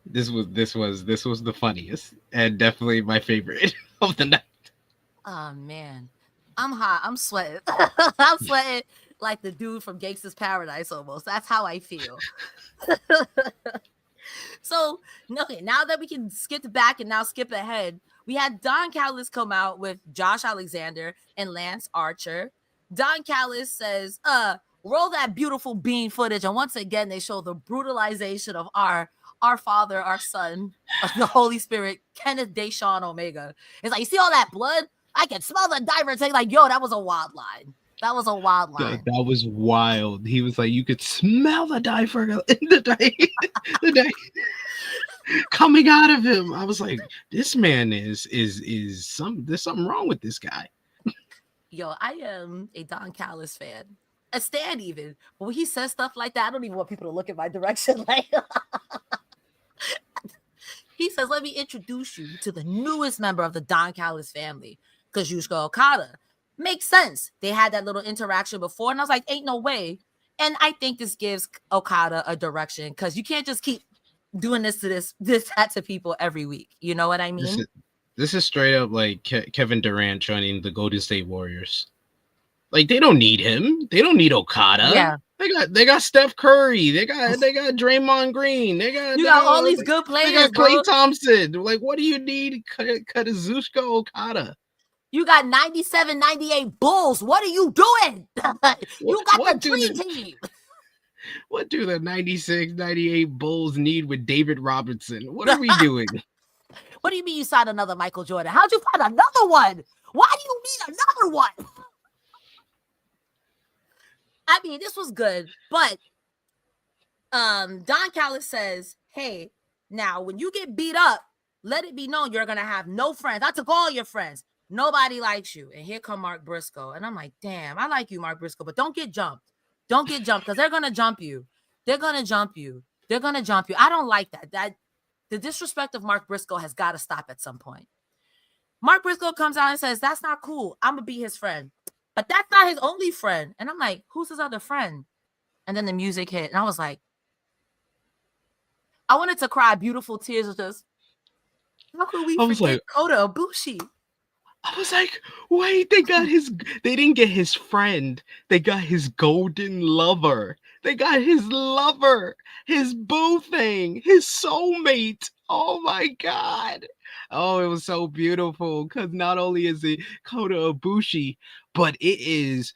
This was the funniest and definitely my favorite of the night. Oh man, I'm hot. I'm sweating. I'm sweating like the dude from Gangsta's Paradise almost. That's how I feel. So, okay, now that we can skip back and now skip ahead, we had Don Callis come out with Josh Alexander and Lance Archer. Don Callis says, roll that beautiful bean footage. And once again, they show the brutalization of our father, our son, of the Holy Spirit, Kenneth Deshawn Omega. It's like, you see all that blood? I can smell the diver and say, like, yo, that was a wild line. That was a wild line. That was wild. He was like, you could smell the diver in the day coming out of him. I was like, this man there's something wrong with this guy. Yo, I am a Don Callis fan. A stan even. But when he says stuff like that, I don't even want people to look in my direction. Like, he says, let me introduce you to the newest member of the Don Callis family, Kazuchika Okada. Makes sense. They had that little interaction before, and I was like, ain't no way. And I think this gives Okada a direction, because you can't just keep doing this to that to people every week. You know what I mean? This is straight up like Kevin Durant joining the Golden State Warriors. Like, they don't need him. They don't need Okada. Yeah. They got Steph Curry. They got Draymond Green. They got all these good players. They got Klay Thompson. Like, what do you need Kazuchika Okada? You got 97, 98 Bulls. What are you doing? You got the dream team. What do the 96, 98 Bulls need with David Robinson? What are we doing? What do you mean you signed another Michael Jordan? How'd you find another one? Why do you need another one? I mean, this was good, but Don Callis says, hey, now when you get beat up, let it be known you're going to have no friends. I took all your friends. Nobody likes you. And here come Mark Briscoe. And I'm like, damn, I like you, Mark Briscoe, but don't get jumped. Don't get jumped because they're gonna jump you. They're gonna jump you. They're gonna jump you. I don't like that. That the disrespect of Mark Briscoe has got to stop at some point. Mark Briscoe comes out and says, "That's not cool. I'm gonna be his friend." But that's not his only friend. And I'm like, who's his other friend? And then the music hit. And I was like, I wanted to cry beautiful tears of just, how could we forget Kota Ibushi? I was like, wait, they didn't get his friend. They got his golden lover. They got his lover, his boo thing, his soulmate. Oh my God. Oh, it was so beautiful because not only is it Kota Ibushi, but it is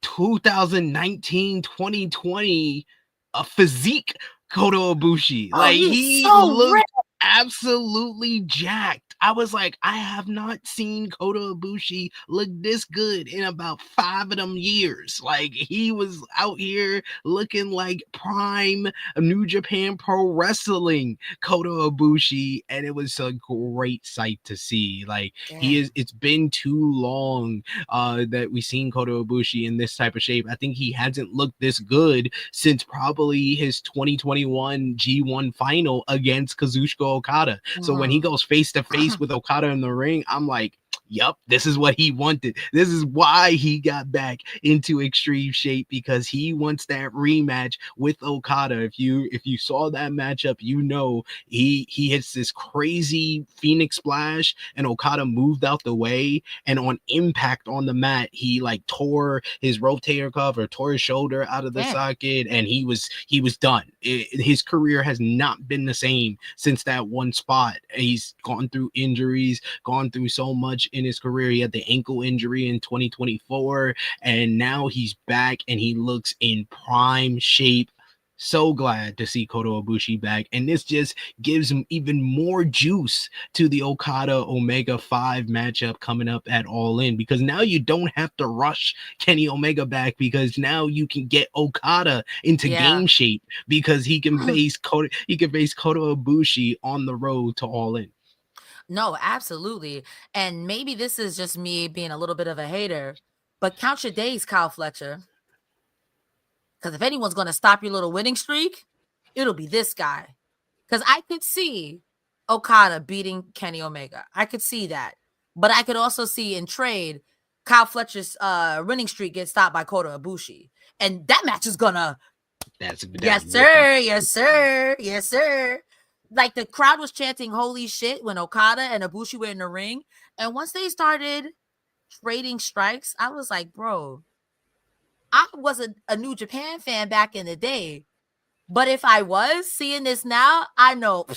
2019, 2020, a physique Kota Ibushi. Oh, like he so looked absolutely jacked. I was like, I have not seen Kota Ibushi look this good in about 5 of them years. Like he was out here looking like prime New Japan Pro Wrestling Kota Ibushi, and it was a great sight to see. Like it's been too long that we've seen Kota Ibushi in this type of shape. I think he hasn't looked this good since probably his 2021 G1 final against Kazuchika Okada. So when he goes face to face with Okada in the ring, I'm like, yup, this is what he wanted. This is why he got back into extreme shape, because he wants that rematch with Okada. If you saw that matchup, you know he hits this crazy Phoenix splash and Okada moved out the way, and on impact on the mat, he like tore his rotator cuff or tore his shoulder out of the socket, and he was done. His career has not been the same since that one spot. He's gone through injuries, gone through so much in his career. He had the ankle injury in 2024, and now he's back and he looks in prime shape. So glad to see Kota Ibushi back, and this just gives him even more juice to the Okada Omega 5 matchup coming up at All In, because now you don't have to rush Kenny Omega back, because now you can get Okada into game shape, because he can face Kota Ibushi on the road to All In. No, absolutely. And maybe this is just me being a little bit of a hater, but count your days, Kyle Fletcher. Because if anyone's going to stop your little winning streak, it'll be this guy. Because I could see Okada beating Kenny Omega. I could see that. But I could also see in trade, Kyle Fletcher's winning streak get stopped by Kota Ibushi. And that match is going to... Yes, sir. Yes, sir. Yes, sir. Like the crowd was chanting holy shit when Okada and Ibushi were in the ring. And once they started trading strikes, I was like, bro, I wasn't a New Japan fan back in the day. But if I was seeing this now, I know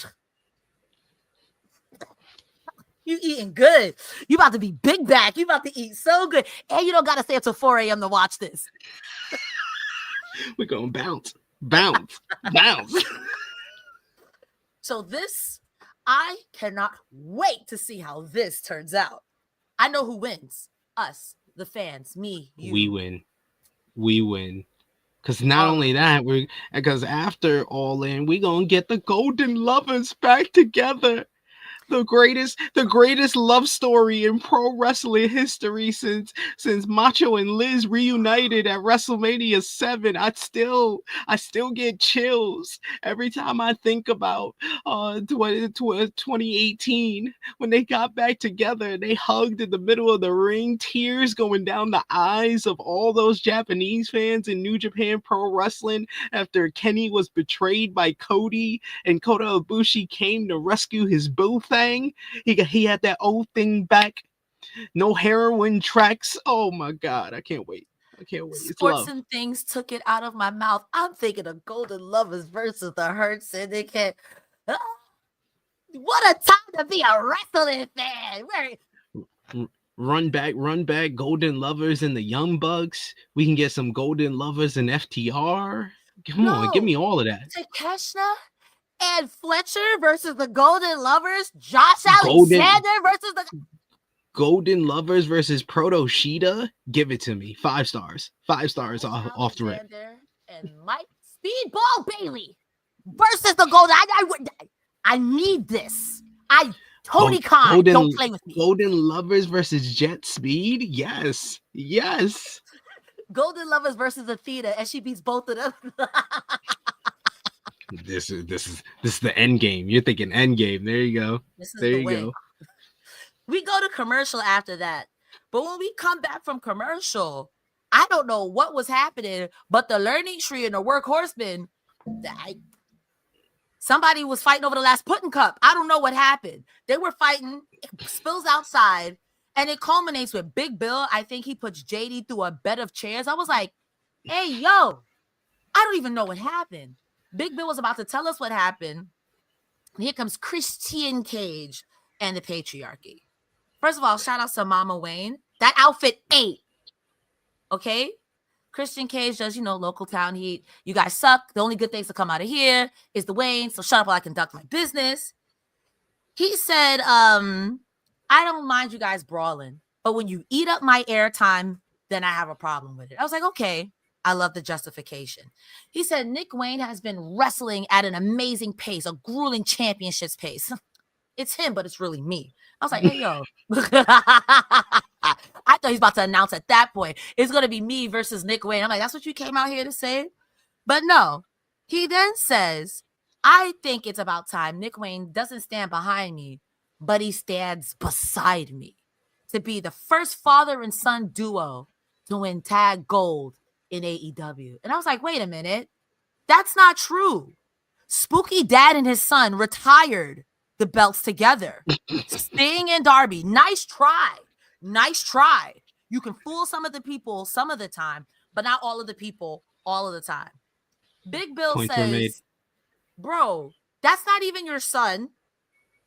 you eating good. You about to be big back. You about to eat so good. And you don't got to stay up till 4 a.m. to watch this. We're going to bounce. So this, I cannot wait to see how this turns out. I know who wins. Us, the fans, me, you. We win. Because not only that, because after All In, we're going to get the Golden Lovers back together. The greatest love story in pro wrestling history since Macho and Liz reunited at WrestleMania 7. I still get chills every time I think about 2018 when they got back together. They hugged in the middle of the ring, tears going down the eyes of all those Japanese fans in New Japan Pro Wrestling after Kenny was betrayed by Cody and Kota Ibushi came to rescue his boo thing. He had that old thing back. No heroin tracks. Oh my God. I can't wait. Sports and things took it out of my mouth. I'm thinking of Golden Lovers versus the Hurt Syndicate. What a time to be a wrestling fan. Run back, Golden Lovers and the Young Bucks. We can get some Golden Lovers and FTR. Come on, give me all of that. Takeshita and Fletcher versus the Golden Lovers. Josh Alexander versus the Golden Lovers versus Proto Sheeta. Give it to me. 5 stars. 5 stars off the rip. And Mike Speedball Bailey versus the Golden. I need this. Tony Khan, don't play with me. Golden Lovers versus Jet Speed. Yes. Golden Lovers versus Athena, and she beats both of them. This is the end game. You're thinking end game. There you go. This is there the you way. go. We go to commercial after that. But when we come back from commercial, I don't know what was happening, but the learning tree and the workhorsemen, somebody was fighting over the last pudding cup. I don't know what happened. They were fighting. It spills outside, and it culminates with Big Bill. I think he puts JD through a bed of chairs. I was like, hey, yo, I don't even know what happened. Big Bill was about to tell us what happened. And here comes Christian Cage and the patriarchy. First of all, shout out to Mama Wayne. That outfit ate. Okay? Christian Cage does, local town heat. You guys suck. The only good things to come out of here is the Wayne. So shut up while I conduct my business. He said, I don't mind you guys brawling, but when you eat up my airtime, then I have a problem with it. I was like, okay. I love the justification. He said Nick Wayne has been wrestling at an amazing pace, a grueling championships pace. It's him, but it's really me. I was like, hey, yo. I thought he was about to announce at that point, it's going to be me versus Nick Wayne. I'm like, that's what you came out here to say? But no. He then says, I think it's about time Nick Wayne doesn't stand behind me, but he stands beside me to be the first father and son duo to win tag gold in AEW. And I was like, wait a minute. That's not true. Spooky Dad and his son retired the belts together. Sting and Darby. Nice try. Nice try. You can fool some of the people some of the time, but not all of the people all of the time. Big Bill says, bro, that's not even your son.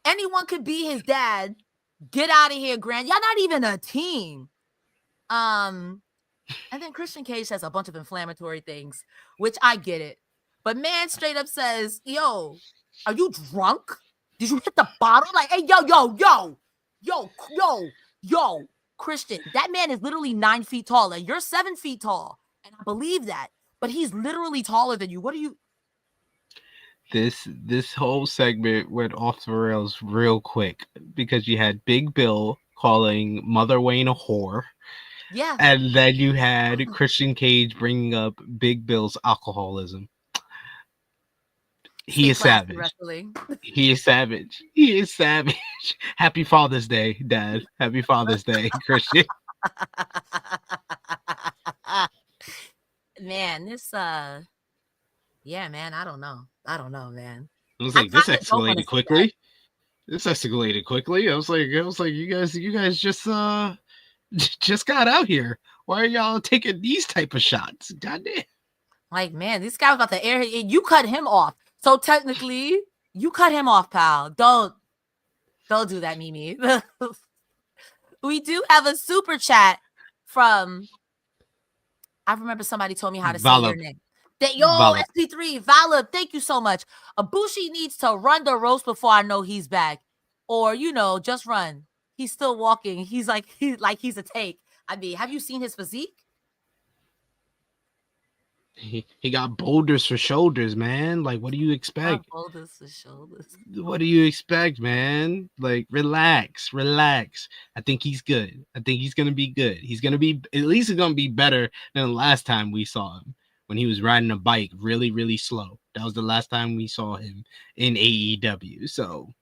Anyone could be his dad. Get out of here, Grant. Y'all not even a team. And then Christian Cage says a bunch of inflammatory things, which I get it. But man straight up says, yo, are you drunk? Did you hit the bottle? Like, hey, yo, Christian, that man is literally 9 feet tall and you're 7 feet tall. And I believe that, but he's literally taller than you. What are you? This whole segment went off the rails real quick because you had Big Bill calling Mother Wayne a whore. Yeah. And then you had Christian Cage bringing up Big Bill's alcoholism. He is savage. He is savage. He is savage. Happy Father's Day, Dad. Happy Father's Day, Christian. Man, this yeah, man, I don't know, man. I was like, this escalated quickly. I was like, you guys just got out here. Why are y'all taking these type of shots? Goddamn. Like, man, this guy was about to air. You cut him off. So technically, you cut him off, pal. Don't do that, Mimi. We do have a super chat from, I remember somebody told me how to say your name. SP3, Vala, thank you so much. Ibushi needs to run the roast before I know he's back. Or, just run. He's still walking. He's he's a take. I mean, have you seen his physique? He got boulders for shoulders, man. Like, what do you expect? Boulders for shoulders. What do you expect, man? Like, relax. I think he's good. I think he's gonna be good. He's gonna be better than the last time we saw him when he was riding a bike really, really slow. That was the last time we saw him in AEW. So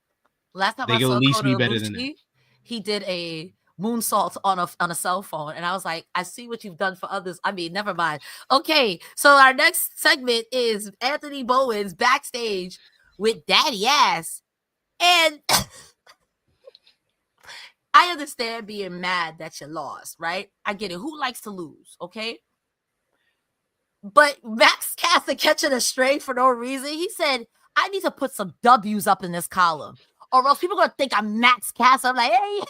last time they can at least be better than that. He did a moonsault on a cell phone, and I was like, I see what you've done for others. I mean, never mind. Okay, so our next segment is Anthony Bowens backstage with Daddy Ass, and I understand being mad that you lost, right? I get it. Who likes to lose? Okay, but Max Caster catching a stray for no reason. He said, I need to put some W's up in this column, or else people are gonna think I'm Max Caster. I'm like, hey.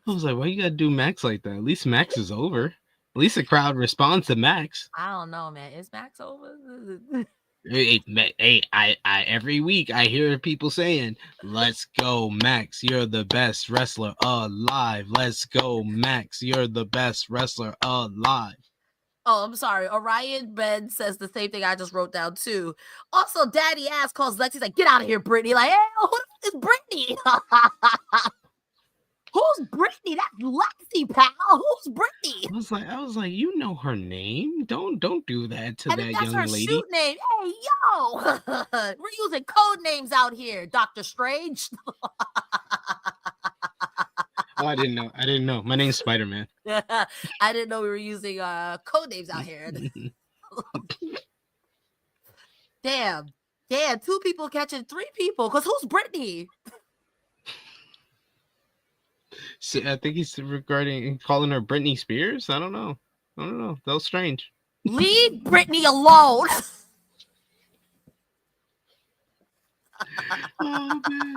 I was like, why you gotta do Max like that? At least Max is over. At least the crowd responds to Max. I don't know, man. Is Max over? Hey, I every week I hear people saying, let's go, Max. You're the best wrestler alive. Let's go, Max. You're the best wrestler alive. Oh, I'm sorry. Orion Ben says the same thing I just wrote down too. Also, Daddy Ass calls Lexi's like, get out of here, Brittany. Like, hey, who is Brittany? Who's Brittany? That's Lexi, pal. Who who's Brittany? I was like, you know her name. Don't do that to And if that that's her young lady. shoot name, hey, yo, we're using code names out here, Dr. Strange. Oh, I didn't know. My name's Spider-Man. I didn't know we were using code names out here. Damn, 2 people catching 3 people. Because who's Brittany? So I think he's calling her Britney Spears. I don't know. That was strange. Leave Brittany alone. Oh, man.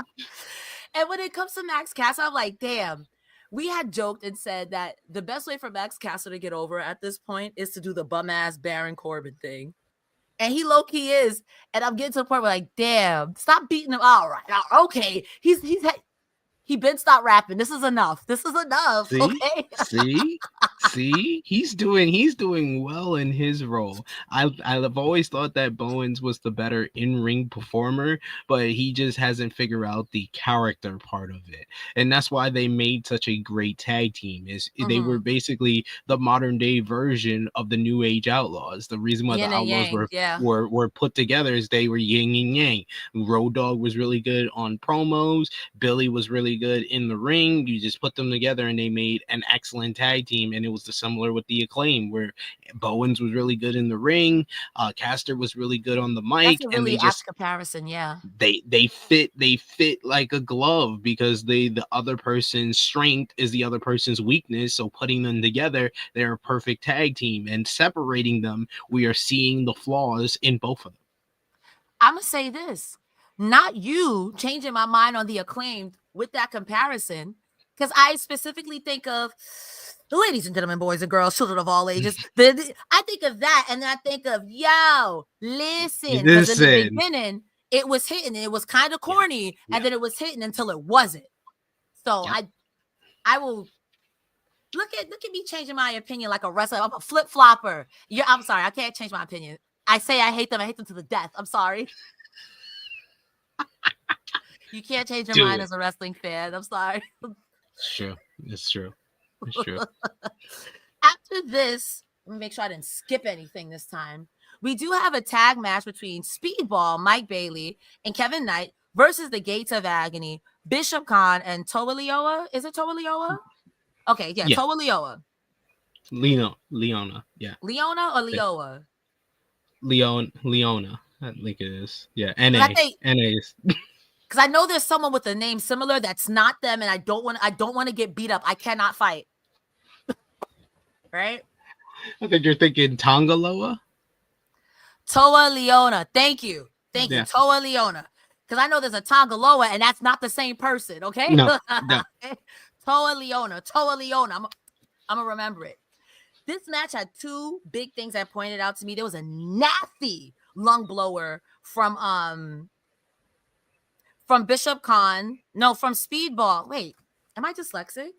And when it comes to Max Caster, I'm like, damn. We had joked and said that the best way for Max Caster to get over at this point is to do the bum ass Baron Corbin thing. And he low key is. And I'm getting to the point where like, damn, stop beating him. All right. Okay. He been stopped rapping. This is enough. See? Okay. See, he's doing well in his role. I've always thought that Bowens was the better in-ring performer, but he just hasn't figured out the character part of it. And that's why they made such a great tag team. They were basically the modern day version of the New Age Outlaws. The reason why the Outlaws were put together is they were yin and yang. Road Dogg was really good on promos. Billy was really good in the ring. You just put them together and they made an excellent tag team. And it was similar with the Acclaim, where Bowens was really good in the ring, Caster was really good on the mic. That's a really apt comparison. Yeah, they fit like a glove, because the other person's strength is the other person's weakness. So putting them together, they're a perfect tag team. And separating them, we are seeing the flaws in both of them. I'm gonna say this, not you changing my mind on the Acclaimed with that comparison, because I specifically think of the ladies and gentlemen, boys and girls, children of all ages. I think of that, and then I think of, yo, listen. Because in the beginning, it was hitting. It was kind of corny, and then it was hitting until it wasn't. So I will look at me changing my opinion like a wrestler. I'm a flip flopper. I'm sorry, I can't change my opinion. I say I hate them to the death. I'm sorry. You can't change your mind as a wrestling fan. I'm sorry. It's true. After this, let me make sure I didn't skip anything this time. We do have a tag match between Speedball, Mike Bailey, and Kevin Knight versus the Gates of Agony, Bishop Khan, and Toa Leoa. Is it Toa Leoa? Okay, yeah. Toa Leoa. Leona, yeah. Leona or Leoa? Leona, I think it is. Yeah, NA is. Because I know there's someone with a name similar that's not them, and I don't want to get beat up. I cannot fight. Right? I think you're thinking Tongaloa. Toa Leona. Thank you. Toa Leona. Because I know there's a Tongaloa, and that's not the same person. Okay. No. Toa Leona. I'm gonna remember it. This match had 2 big things that pointed out to me. There was a nasty lung blower from Bishop Khan. No, from Speedball. Wait, am I dyslexic?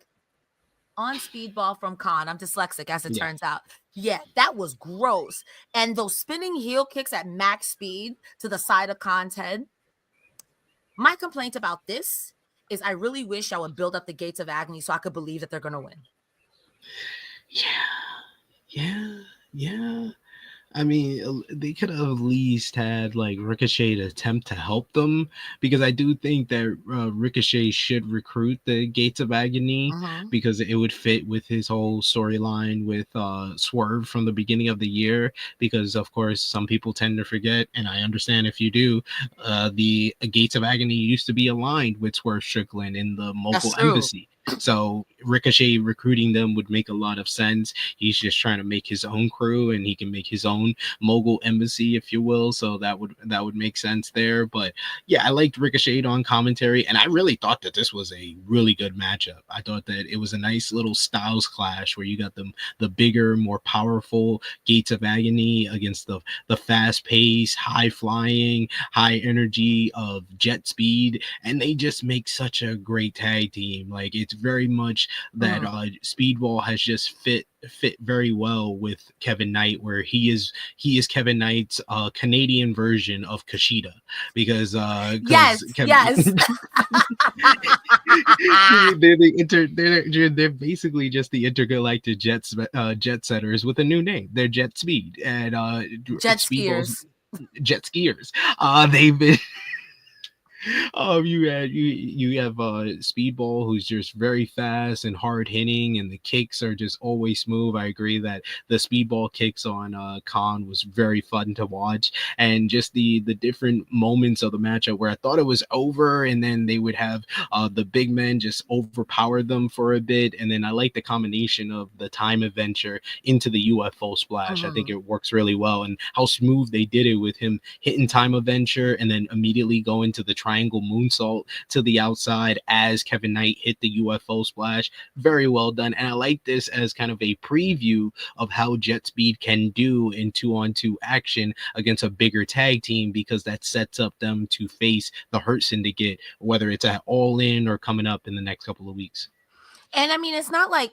On Speedball from Khan. I'm dyslexic, as it turns out. Yeah, that was gross. And those spinning heel kicks at max speed to the side of Khan's head. My complaint about this is I really wish I would build up the Gates of Agony so I could believe that they're going to win. Yeah. I mean, they could have at least had like Ricochet attempt to help them, because I do think that Ricochet should recruit the Gates of Agony, because it would fit with his whole storyline with Swerve from the beginning of the year. Because of course, some people tend to forget, and I understand if you do, the Gates of Agony used to be aligned with Swerve Strickland in the Mogul Embassy. So Ricochet recruiting them would make a lot of sense. He's just trying to make his own crew, and he can make his own Mogul Embassy, if you will. So that would make sense there. But yeah, I liked Ricochet on commentary, and I really thought that this was a really good matchup. I thought that it was a nice little styles clash where you got the bigger, more powerful Gates of Agony against the fast pace, high flying, high energy of Jet Speed, and they just make such a great tag team. Like, it's very much that Speedball has just fit very well with Kevin Knight, where he is Kevin Knight's Canadian version of Kushida, because yes. they're basically just the intergalactic jet setters with a new name. They're Jet Speed and Jet Skiers. Jet Skiers. They've been you have Speedball, who's just very fast and hard hitting, and the kicks are just always smooth. I agree that the Speedball kicks on Khan was very fun to watch, and just the different moments of the matchup where I thought it was over, and then they would have the big men just overpower them for a bit, and then I like the combination of the time adventure into the UFO splash. I think it works really well, and how smooth they did it with him hitting time adventure and then immediately go into the triangle moonsault to the outside as Kevin Knight hit the UFO splash. Very well done. And I like this as kind of a preview of how Jet Speed can do in 2-on-2 action against a bigger tag team, because that sets up them to face the Hurt Syndicate, whether it's at All In or coming up in the next couple of weeks. And I mean, it's not like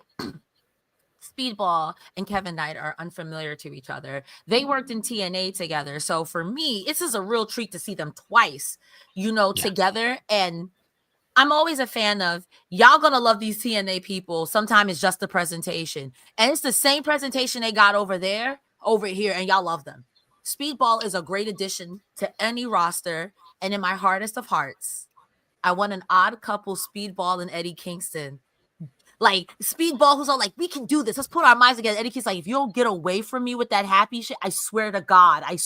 Speedball and Kevin Knight are unfamiliar to each other. They worked in TNA together. So for me, this is a real treat to see them twice, together. And I'm always a fan of, y'all gonna love these TNA people. Sometimes it's just the presentation. And it's the same presentation they got over here, and y'all love them. Speedball is a great addition to any roster. And in my hardest of hearts, I want an odd couple, Speedball and Eddie Kingston. Like Speedball, who's all like, we can do this. Let's put our minds together. Eddie Kingston's like, if you don't get away from me with that happy shit, I swear to God. I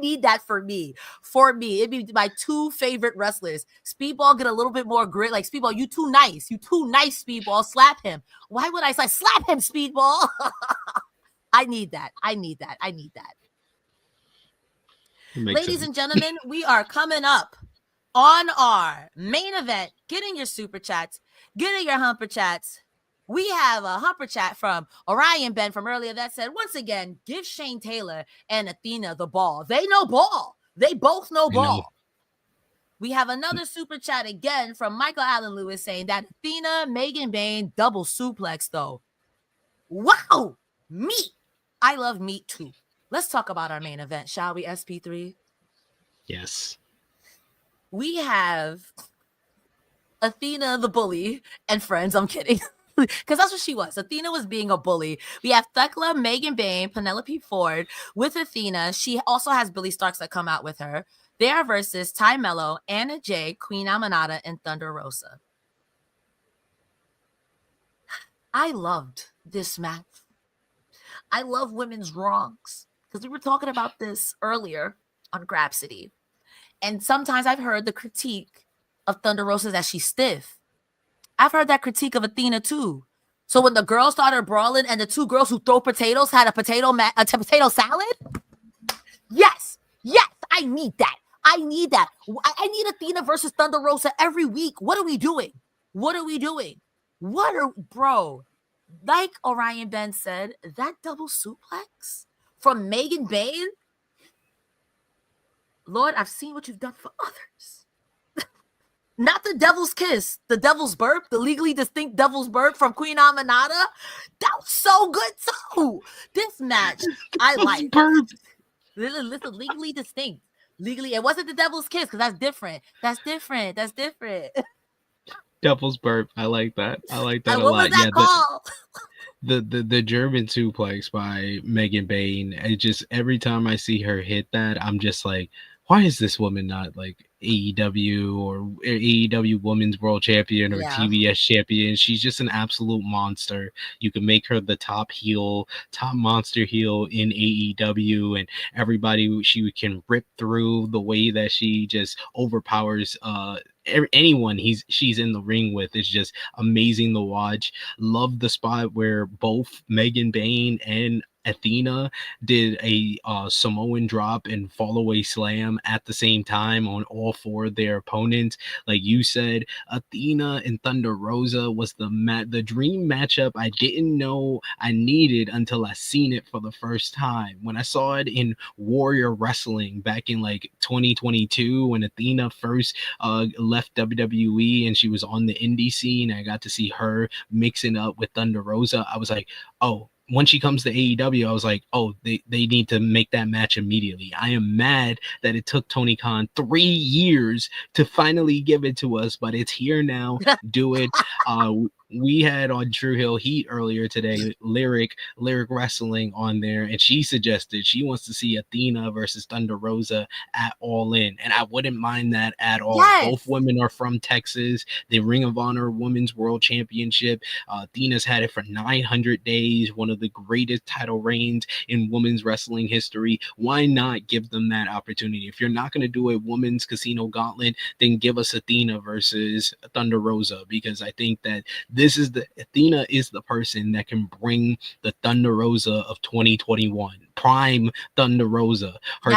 need that for me. It'd be my two favorite wrestlers. Speedball get a little bit more grit. Like, Speedball, you too nice, Speedball. Slap him. Why would I say slap him, Speedball? I need that. Ladies and gentlemen, we are coming up on our main event. Getting your super chats, getting your humper chats. We have a humper chat from Orion Ben from earlier that said, once again, give Shane Taylor and Athena the ball. They know ball. They both know ball. We have another super chat again from Michael Allen Lewis saying that Athena, Megan Bayne, double suplex though. Wow. Meat. I love meat too. Let's talk about our main event, shall we, SP3? Yes. We have Athena the bully and friends. I'm kidding. Because that's what she was. Athena was being a bully. We have Thekla, Megan Bayne, Penelope Ford with Athena. She also has Billy Starks that come out with her. They are versus Ty Melo, Anna Jay, Queen Aminata, and Thunder Rosa. I loved this match. I love women's wrongs, because we were talking about this earlier on Grapsity. And sometimes I've heard the critique of Thunder Rosa that she's stiff. I've heard that critique of Athena too. So when the girls started brawling and the two girls who throw potatoes had a potato salad, yes, I need that. I need Athena versus Thunder Rosa every week. What are we doing? Bro? Like Orion Ben said, that double suplex from Megan Bayne. Lord, I've seen what you've done for others. Not the devil's kiss, the devil's burp, the legally distinct devil's burp from Queen Aminata. That was so good too. This match, I like. Listen, legally distinct. Legally, it wasn't the devil's kiss, because that's different. Devil's burp. I like that. A lot. What was that called? The German suplex by Megan Bayne. It just, every time I see her hit that, I'm just like, why is this woman not like AEW or AEW Women's World Champion or TBS Champion? She's just an absolute monster. You can make her the top monster heel in AEW, and everybody she can rip through. The way that she just overpowers anyone she's in the ring with is just amazing to watch. Love the spot where both Megan Bayne and Athena did a Samoan drop and fall away slam at the same time on all four of their opponents. Like you said, Athena and Thunder Rosa was the dream matchup I didn't know I needed until I seen it for the first time. When I saw it in Warrior Wrestling back in like 2022 when Athena first left WWE and she was on the indie scene, I got to see her mixing up with Thunder Rosa. I was like, oh, when she comes to AEW, I was like, oh, they need to make that match immediately. I am mad that it took Tony Khan 3 years to finally give it to us, but it's here now. Do it. We had on True Hill Heat earlier today, lyric wrestling on there, and she suggested she wants to see Athena versus Thunder Rosa at All In, and I wouldn't mind that at all. Yes. Both women are from Texas. The Ring of Honor Women's World Championship. Athena's had it for 900 days, one of the greatest title reigns in women's wrestling history. Why not give them that opportunity? If you're not going to do a women's casino gauntlet, then give us Athena versus Thunder Rosa, because I think that Athena is the person that can bring the Thunder Rosa of 2021. Prime Thunder Rosa, her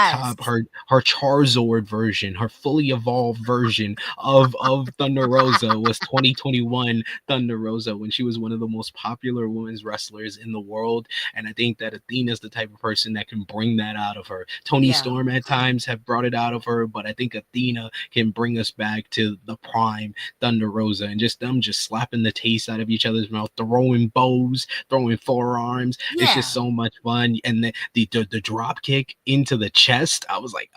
Charizard version, her fully evolved version of Thunder Rosa was 2021 Thunder Rosa, when she was one of the most popular women's wrestlers in the world. And I think that Athena is the type of person that can bring that out of her. Toni Storm at times have brought it out of her, but I think Athena can bring us back to the prime Thunder Rosa, and just them just slapping the taste out of each other's mouth, throwing bows, throwing forearms. It's just so much fun. And the drop kick into the chest, I was like,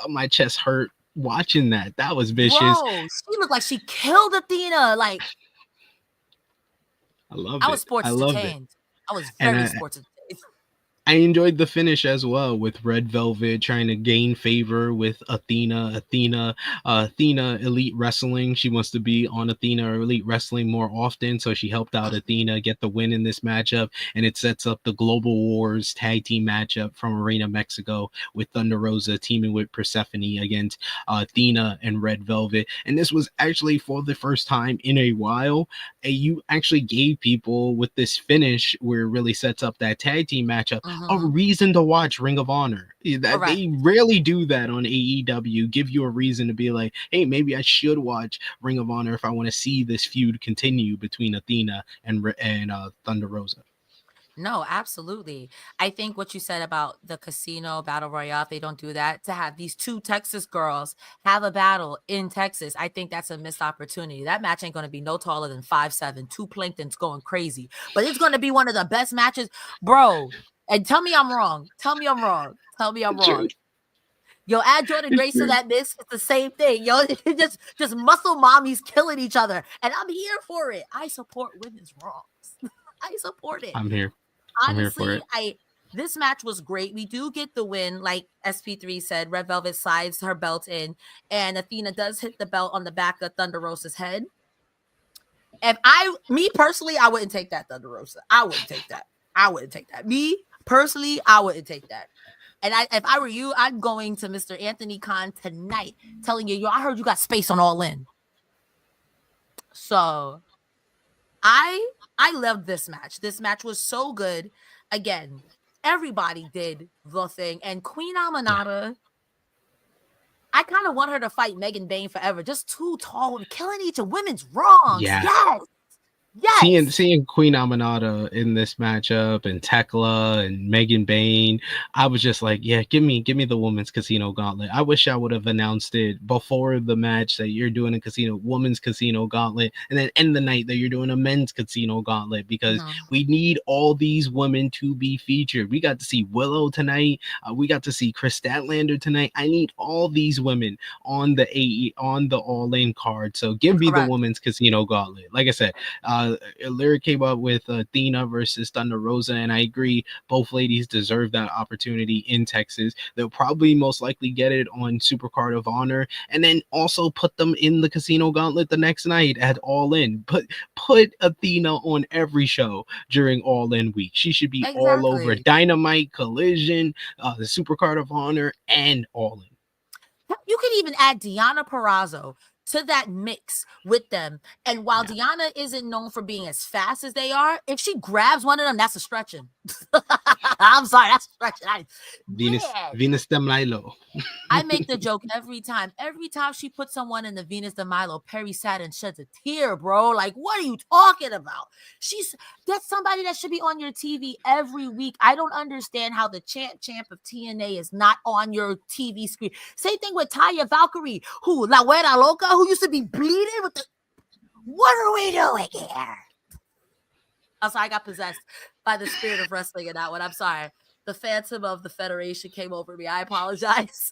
my chest hurt watching that. That was vicious. Bro, she looked like she killed Athena. Like, I was sports entertained. I was very sports entertained. I enjoyed the finish as well, with Red Velvet trying to gain favor with Athena. Athena Elite Wrestling. She wants to be on Athena or Elite Wrestling more often, so she helped out Athena get the win in this matchup, and it sets up the Global Wars tag team matchup from Arena Mexico with Thunder Rosa teaming with Persephone against Athena and Red Velvet. And this was actually for the first time in a while, you actually gave people with this finish where it really sets up that tag team matchup a reason to watch Ring of Honor. They rarely do that on AEW, give you a reason to be like, hey, maybe I should watch Ring of Honor if I want to see this feud continue between Athena and Thunder Rosa. No, absolutely. I think what you said about the casino battle royale, if they don't do that, to have these two Texas girls have a battle in Texas, I think that's a missed opportunity. That match ain't going to be no taller than 5'7", two planktons going crazy, but it's going to be one of the best matches, bro. And tell me I'm wrong. Yo, add Jordan Grace to that mix. It's the same thing. Yo, just muscle mommies killing each other. And I'm here for it. I support women's wrongs. I support it. I'm here. Honestly, this match was great. We do get the win. Like SP3 said, Red Velvet slides her belt in, and Athena does hit the belt on the back of Thunder Rosa's head. Me personally, I wouldn't take that, Thunder Rosa. I wouldn't take that. Me personally, I wouldn't take that. And if I were you, I'm going to Mr. Anthony Khan tonight, telling you, yo, I heard you got space on All In. So I loved this match. This match was so good. Again, everybody did the thing. And Queen Aminata, I kind of want her to fight Megan Bayne forever. Just too tall, killing each of women's wrongs. Yes. Seeing Queen Aminata in this matchup, and Thekla and Megan Bayne, I was just like, yeah, give me the women's casino gauntlet. I wish I would have announced it before the match that you're doing a women's casino gauntlet, and then end the night that you're doing a men's casino gauntlet, because we need all these women to be featured. We got to see Willow tonight. We got to see Statlander tonight. I need all these women on the All In card. So give me the women's casino gauntlet. Like I said, Lyric came up with Athena versus Thunder Rosa, and I agree, both ladies deserve that opportunity in Texas. They'll probably most likely get it on Supercard of Honor, and then also put them in the casino gauntlet the next night at All In. Put Athena on every show during All In week. She should be all over Dynamite, Collision, the Supercard of Honor, and All In. You could even add Deonna Purrazzo to that mix with them. And while Deonna isn't known for being as fast as they are, if she grabs one of them, that's a stretching. I'm sorry, that's stretching. Venus de Milo. I make the joke every time. Every time she puts someone in the Venus de Milo, Perry sat and sheds a tear, bro. Like, what are you talking about? That's somebody that should be on your TV every week. I don't understand how the champ of TNA is not on your TV screen. Same thing with Taya Valkyrie, who La Güera Loca, who used to be bleeding with the. What are we doing here? I'm sorry, I got possessed by the spirit of wrestling in that one. I'm sorry. The phantom of the Federation came over me. I apologize.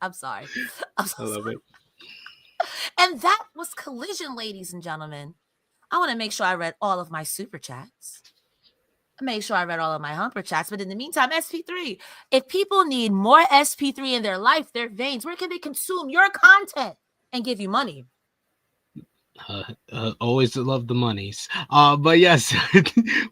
I'm sorry. I'm so I love sorry. it. And that was Collision, ladies and gentlemen. I want to make sure I read all of my super chats. Make sure I read all of my humper chats. But in the meantime, SP3, if people need more SP3 in their life, their veins, where can they consume your content and give you money? Always love the monies. But yes,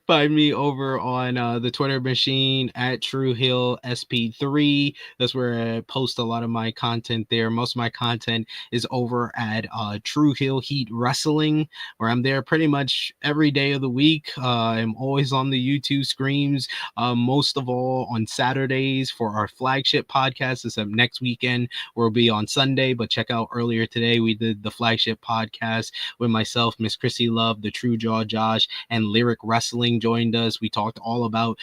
find me over on the Twitter machine at True Hill SP3. That's where I post a lot of my content there. Most of my content is over at True Hill Heat Wrestling, where I'm there pretty much every day of the week. I'm always on the YouTube screens, most of all on Saturdays for our flagship podcast, except next weekend we'll be on Sunday. But check out earlier today, we did the flagship podcast with myself, Miss Chrissy Love, the True Jaw Josh, and Lyric Wrestling joined us. We talked all about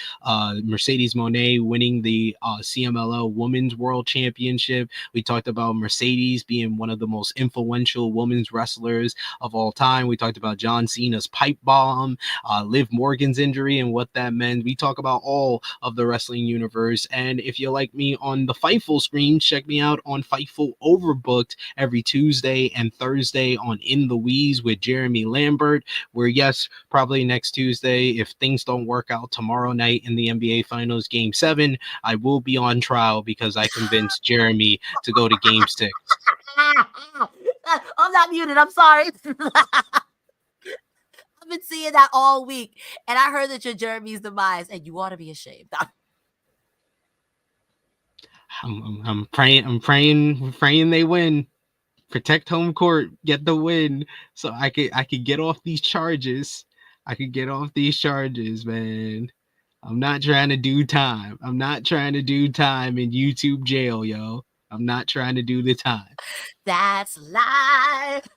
Mercedes Moné winning the CMLL Women's World Championship. We talked about Mercedes being one of the most influential women's wrestlers of all time. We talked about John Cena's pipe bomb, Liv Morgan's injury and what that meant. We talk about all of the wrestling universe. And if you like me on the Fightful screen, check me out on Fightful Overbooked every Tuesday and Thursday on In the Weeds with Jeremy Lambert, where yes, probably next Tuesday, if things don't work out tomorrow night in the NBA Finals Game 7, I will be on trial because I convinced Jeremy to go to Game 6. I'm not muted. I'm sorry. I've been seeing that all week, and I heard that you're Jeremy's demise, and you ought to be ashamed. I'm praying they win. Protect home court, get the win, so I could get off these charges. I could get off these charges, man. I'm not trying to do time. I'm not trying to do time in YouTube jail, yo. I'm not trying to do the time. That's live.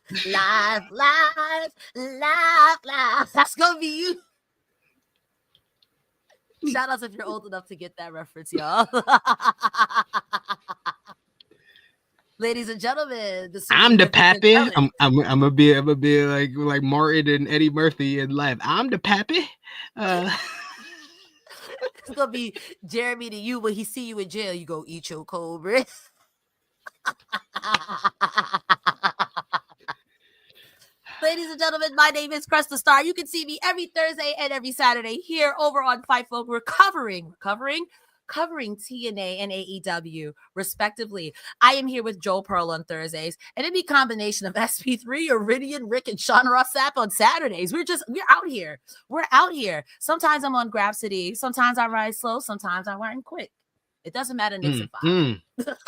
That's gonna be you. Shout outs if you're old enough to get that reference, y'all. Ladies and gentlemen, I'm the pappy. I'm gonna be like Martin and Eddie Murphy in life. I'm the pappy. It's gonna be Jeremy to you when he see you in jail. You go eat your cobra. Ladies and gentlemen, my name is Cresta Star. You can see me every Thursday and every Saturday here over on Fightful. We're covering TNA and AEW, respectively. I am here with Joel Pearl on Thursdays, and it'd be a combination of SP3, Iridian, Rick, and Sean Ross Sapp on Saturdays. We're out here. We're out here. Sometimes I'm on Grapsity. Sometimes I ride slow. Sometimes I'm riding quick. It doesn't matter. Nixon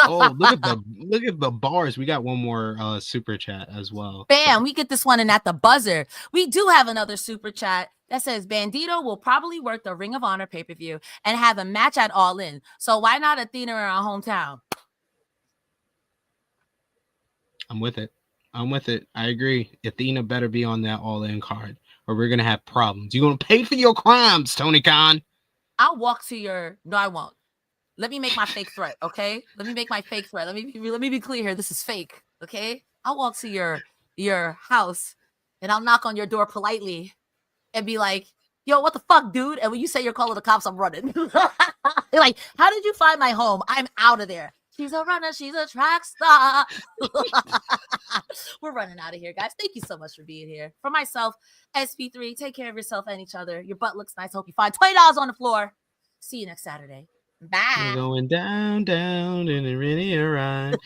Oh, look at the bars. We got one more super chat as well. Bam, we get this one in at the buzzer. We do have another super chat that says Bandito will probably work the Ring of Honor pay-per-view and have a match at All In. So why not Athena in our hometown? I'm with it. I agree. Athena better be on that All In card or we're gonna have problems. You're gonna pay for your crimes, Tony Khan. I'll walk to your no, I won't. Let me make my fake threat, okay? Let me make my fake threat. Let me be clear here. This is fake, okay? I'll walk to your house and I'll knock on your door politely and be like, yo, what the fuck, dude? And when you say you're calling the cops, I'm running. You're like, how did you find my home? I'm out of there. She's a runner. She's a track star. We're running out of here, guys. Thank you so much for being here. For myself, SP3, take care of yourself and each other. Your butt looks nice. Hope you find $20 on the floor. See you next Saturday. Bye. We're going down, and it really alright.